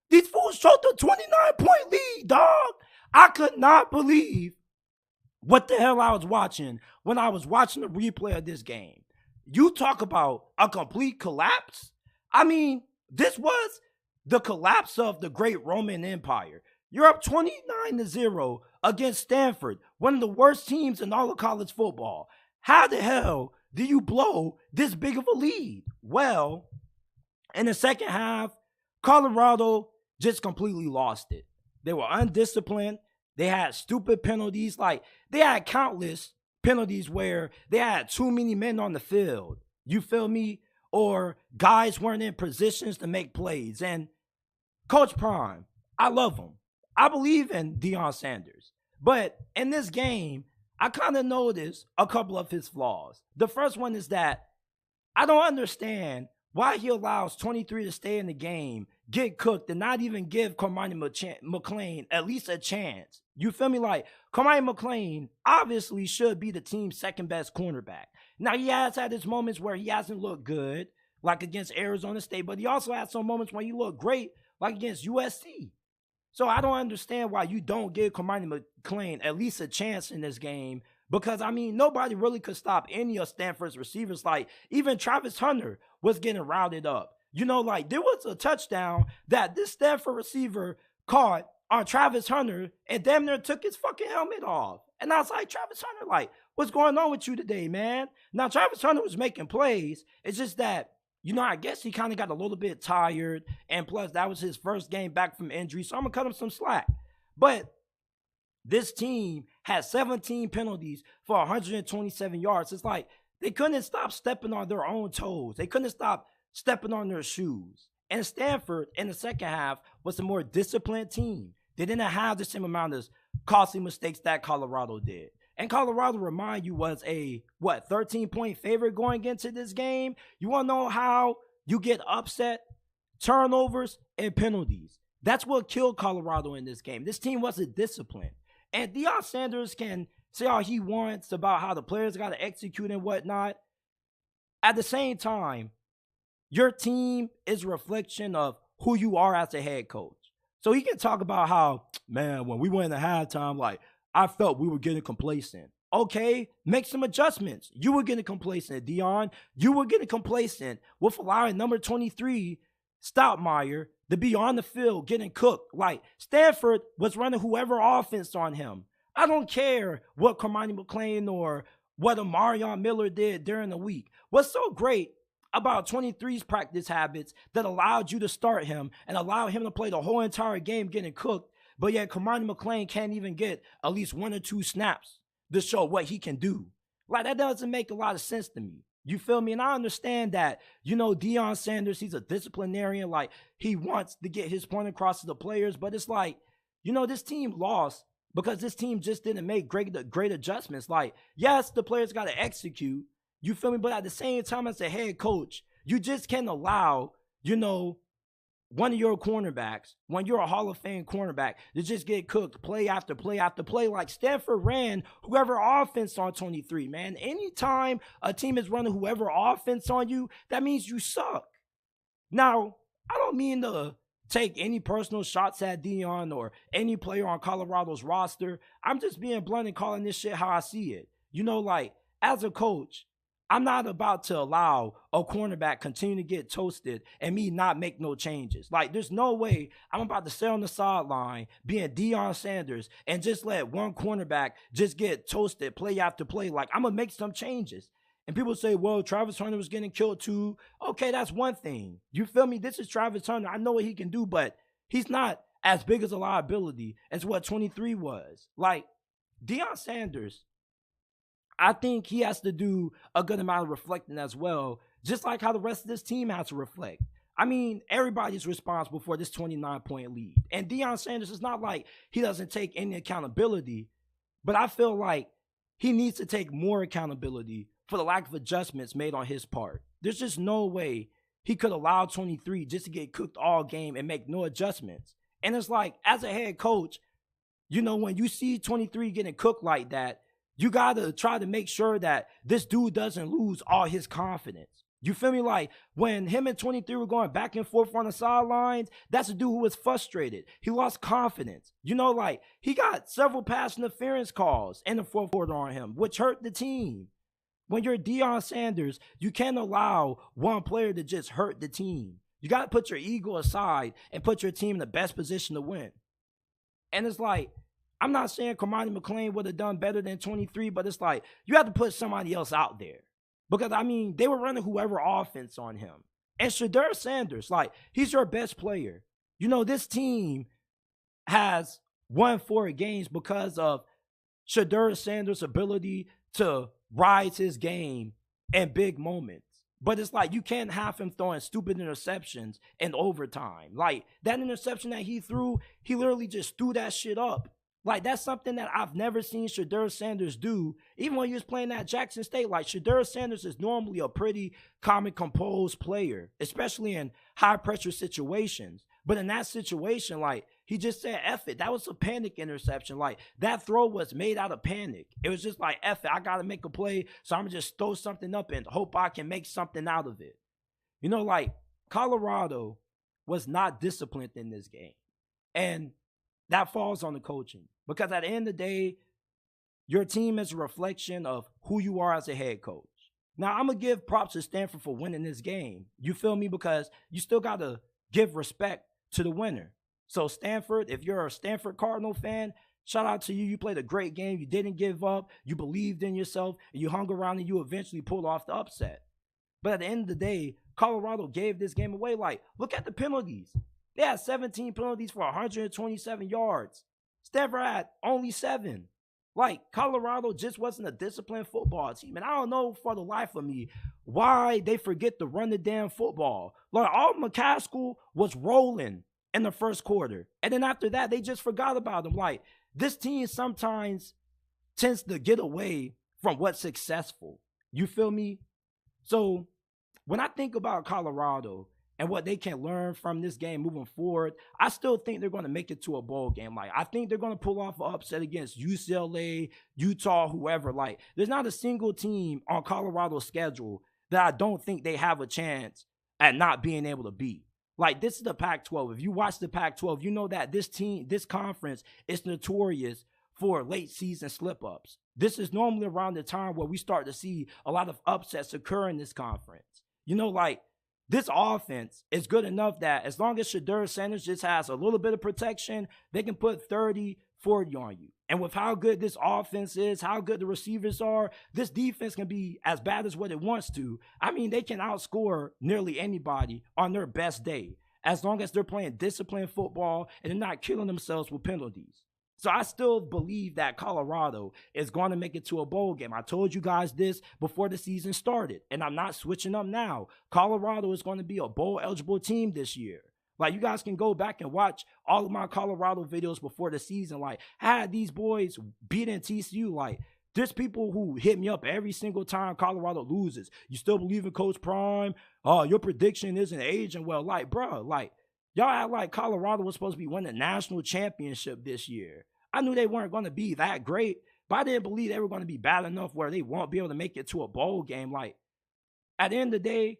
these fools choked a 29-point lead, dog. I could not believe what the hell I was watching when I was watching the replay of this game. You talk about a complete collapse. I mean, this was the collapse of the great Roman Empire. You're up 29-0 against Stanford, one of the worst teams in all of college football. How the hell do you blow this big of a lead? Well, in the second half, Colorado just completely lost it. They were undisciplined. They had stupid penalties. Like, they had countless penalties where they had too many men on the field. You feel me? or guys weren't in positions to make plays. And Coach Prime, I love him. I believe in Deion Sanders. But in this game, I kind of noticed a couple of his flaws. The first one is that I don't understand why he allows 23 to stay in the game, get cooked, and not even give Cormani McClain at least a chance. You feel me? Like, Cormani McClain obviously should be the team's second best cornerback. Now, he has had his moments where he hasn't looked good, like against Arizona State, but he also had some moments when he looked great, like against USC. So I don't understand why you don't give Cormani McClain at least a chance in this game, because, I mean, nobody really could stop any of Stanford's receivers. Like, even Travis Hunter was getting routed up. You know, like, there was a touchdown that this Stanford receiver caught on Travis Hunter and damn near took his fucking helmet off. And I was like, Travis Hunter, like, what's going on with you today, man? Now, Travis Hunter was making plays. It's just that, you know, I guess he kind of got a little bit tired. And plus, that was his first game back from injury. So I'm going to cut him some slack. But this team had 17 penalties for 127 yards. It's like they couldn't stop stepping on their own toes. They couldn't stop stepping on their shoes. And Stanford, in the second half, was a more disciplined team. They didn't have the same amount of costly mistakes that Colorado did. And Colorado, remind you, was a, 13-point favorite going into this game? You want to know how you get upset? Turnovers and penalties. That's what killed Colorado in this game. This team wasn't disciplined. And Deion Sanders can say all he wants about how the players got to execute and whatnot. At the same time, your team is a reflection of who you are as a head coach. So he can talk about how, man, when we went in halftime, like, I felt we were getting complacent. Okay, make some adjustments. You were getting complacent, Deion. You were getting complacent with allowing number 23, Stoudemire, to be on the field getting cooked. Like, Stanford was running whoever offense on him. I don't care what Cormani McClain or what Amarion Miller did during the week. What's so great about 23's practice habits that allowed you to start him and allow him to play the whole entire game getting cooked, but yet Cormani McClain can't even get at least 1 or 2 snaps to show what he can do. Like, that doesn't make a lot of sense to me. You feel me? And I understand that, you know, Deion Sanders, he's a disciplinarian. Like, he wants to get his point across to the players. But it's like, you know, this team lost because this team just didn't make great adjustments. Like, yes, the players got to execute. You feel me? But at the same time, as a head coach, you just can't allow, you know, one of your cornerbacks, when you're a Hall of Fame cornerback, to just get cooked play after play after play. Like, Stanford ran whoever offense on 23, man. Anytime a team is running whoever offense on you, that means you suck. Now, I don't mean to take any personal shots at Deion or any player on Colorado's roster. I'm just being blunt and calling this shit how I see it. You know, like, as a coach, I'm not about to allow a cornerback continue to get toasted and me not make no changes. Like, there's no way I'm about to sit on the sideline being Deion Sanders and just let one cornerback just get toasted play after play. Like, I'm going to make some changes. And people say, well, Travis Hunter was getting killed too. Okay, that's one thing. You feel me? This is Travis Hunter. I know what he can do, but he's not as big as a liability as what 23 was. Like, Deion Sanders, I think he has to do a good amount of reflecting as well, just like how the rest of this team has to reflect. I mean, everybody's responsible for this 29-point lead. And Deion Sanders, is not like he doesn't take any accountability, but I feel like he needs to take more accountability for the lack of adjustments made on his part. There's just no way he could allow 23 just to get cooked all game and make no adjustments. And it's like, as a head coach, you know, when you see 23 getting cooked like that, you got to try to make sure that this dude doesn't lose all his confidence. You feel me? Like, when him and 23 were going back and forth on the sidelines, that's a dude who was frustrated. He lost confidence. You know, like, he got several pass interference calls in the fourth quarter on him, which hurt the team. When you're Deion Sanders, you can't allow one player to just hurt the team. You got to put your ego aside and put your team in the best position to win. And it's like, I'm not saying Cormani McClain would have done better than 23, but it's like, you have to put somebody else out there. Because, I mean, they were running whoever offense on him. And Sheduer Sanders, like, he's your best player. You know, this team has won 4 games because of Sheduer Sanders' ability to rise his game in big moments. But it's like you can't have him throwing stupid interceptions in overtime. Like that interception that he threw, he literally just threw that shit up. Like that's something that I've never seen Sheduer Sanders do. Even when he was playing at Jackson State, like Sheduer Sanders is normally a pretty calm and composed player, especially in high pressure situations. But in that situation, like he just said, F it. That was a panic interception. Like that throw was made out of panic. It was just like, F it. I got to make a play. So I'm going to just throw something up and hope I can make something out of it. You know, like Colorado was not disciplined in this game. And that falls on the coaching. Because at the end of the day, your team is a reflection of who you are as a head coach. Now, I'm going to give props to Stanford for winning this game. You feel me? Because you still got to give respect to the winner. So Stanford, if you're a Stanford Cardinal fan, shout out to you. You played a great game. You didn't give up. You believed in yourself. And you hung around and you eventually pulled off the upset. But at the end of the day, Colorado gave this game away. Like, look at the penalties. They had 17 penalties for 127 yards. Stanford had only 7. Like, Colorado just wasn't a disciplined football team. And I don't know for the life of me why they forget to run the damn football. Like, Alton McCaskill was rolling in the first quarter. And then after that, they just forgot about him. Like, this team sometimes tends to get away from what's successful. You feel me? So, when I think about Colorado and what they can learn from this game moving forward, I still think they're going to make it to a bowl game. Like, I think they're going to pull off an upset against UCLA, Utah, whoever. Like, there's not a single team on Colorado's schedule that I don't think they have a chance at not being able to beat. Like, this is the Pac-12. If you watch the Pac-12, you know that this conference is notorious for late season slip-ups. This is normally around the time where we start to see a lot of upsets occur in this conference. You know, like, this offense is good enough that as long as Sheduer Sanders just has a little bit of protection, they can put 30, 40 on you. And with how good this offense is, how good the receivers are, this defense can be as bad as what it wants to. I mean, they can outscore nearly anybody on their best day, as long as they're playing disciplined football and they're not killing themselves with penalties. So I still believe that Colorado is going to make it to a bowl game. I told you guys this before the season started, and I'm not switching up now. Colorado is going to be a bowl-eligible team this year. Like, you guys can go back and watch all of my Colorado videos before the season. Like, I had these boys beating TCU. Like, there's people who hit me up every single time Colorado loses. You still believe in Coach Prime? Oh, your prediction isn't aging well. Like, bro, like, y'all act like Colorado was supposed to be winning the national championship this year. I knew they weren't going to be that great, but I didn't believe they were going to be bad enough where they won't be able to make it to a bowl game. Like, at the end of the day,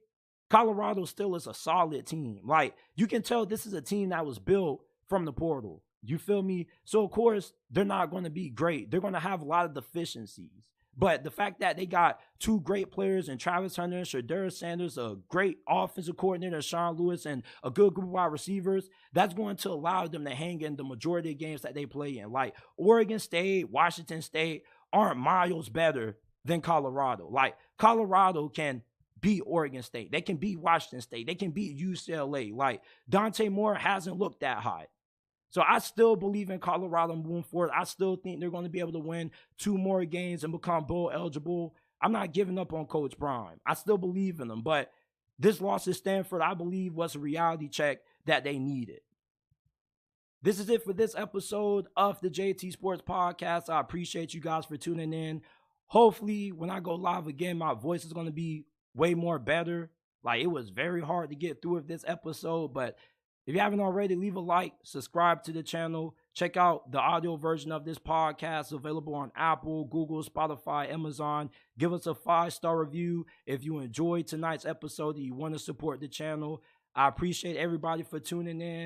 Colorado still is a solid team. Like, you can tell this is a team that was built from the portal. You feel me? So, of course, they're not going to be great. They're going to have a lot of deficiencies. But the fact that they got 2 great players in Travis Hunter and Sheduer Sanders, a great offensive coordinator, Sean Lewis, and a good group of wide receivers, that's going to allow them to hang in the majority of games that they play in. Like, Oregon State, Washington State aren't miles better than Colorado. Like, Colorado can beat Oregon State. They can beat Washington State. They can beat UCLA. Like, Dante Moore hasn't looked that hot. So I still believe in Colorado moving forward. I still think they're going to be able to win 2 more games and become bowl eligible. I'm not giving up on Coach Prime. I still believe in them. But this loss to Stanford, I believe, was a reality check that they needed. This is it for this episode of the JT Sports Podcast. I appreciate you guys for tuning in. Hopefully, when I go live again, my voice is going to be way more better. Like, it was very hard to get through with this episode, but if you haven't already, leave a like, subscribe to the channel. Check out the audio version of this podcast available on Apple, Google, Spotify, Amazon. Give us a 5-star review if you enjoyed tonight's episode and you want to support the channel. I appreciate everybody for tuning in.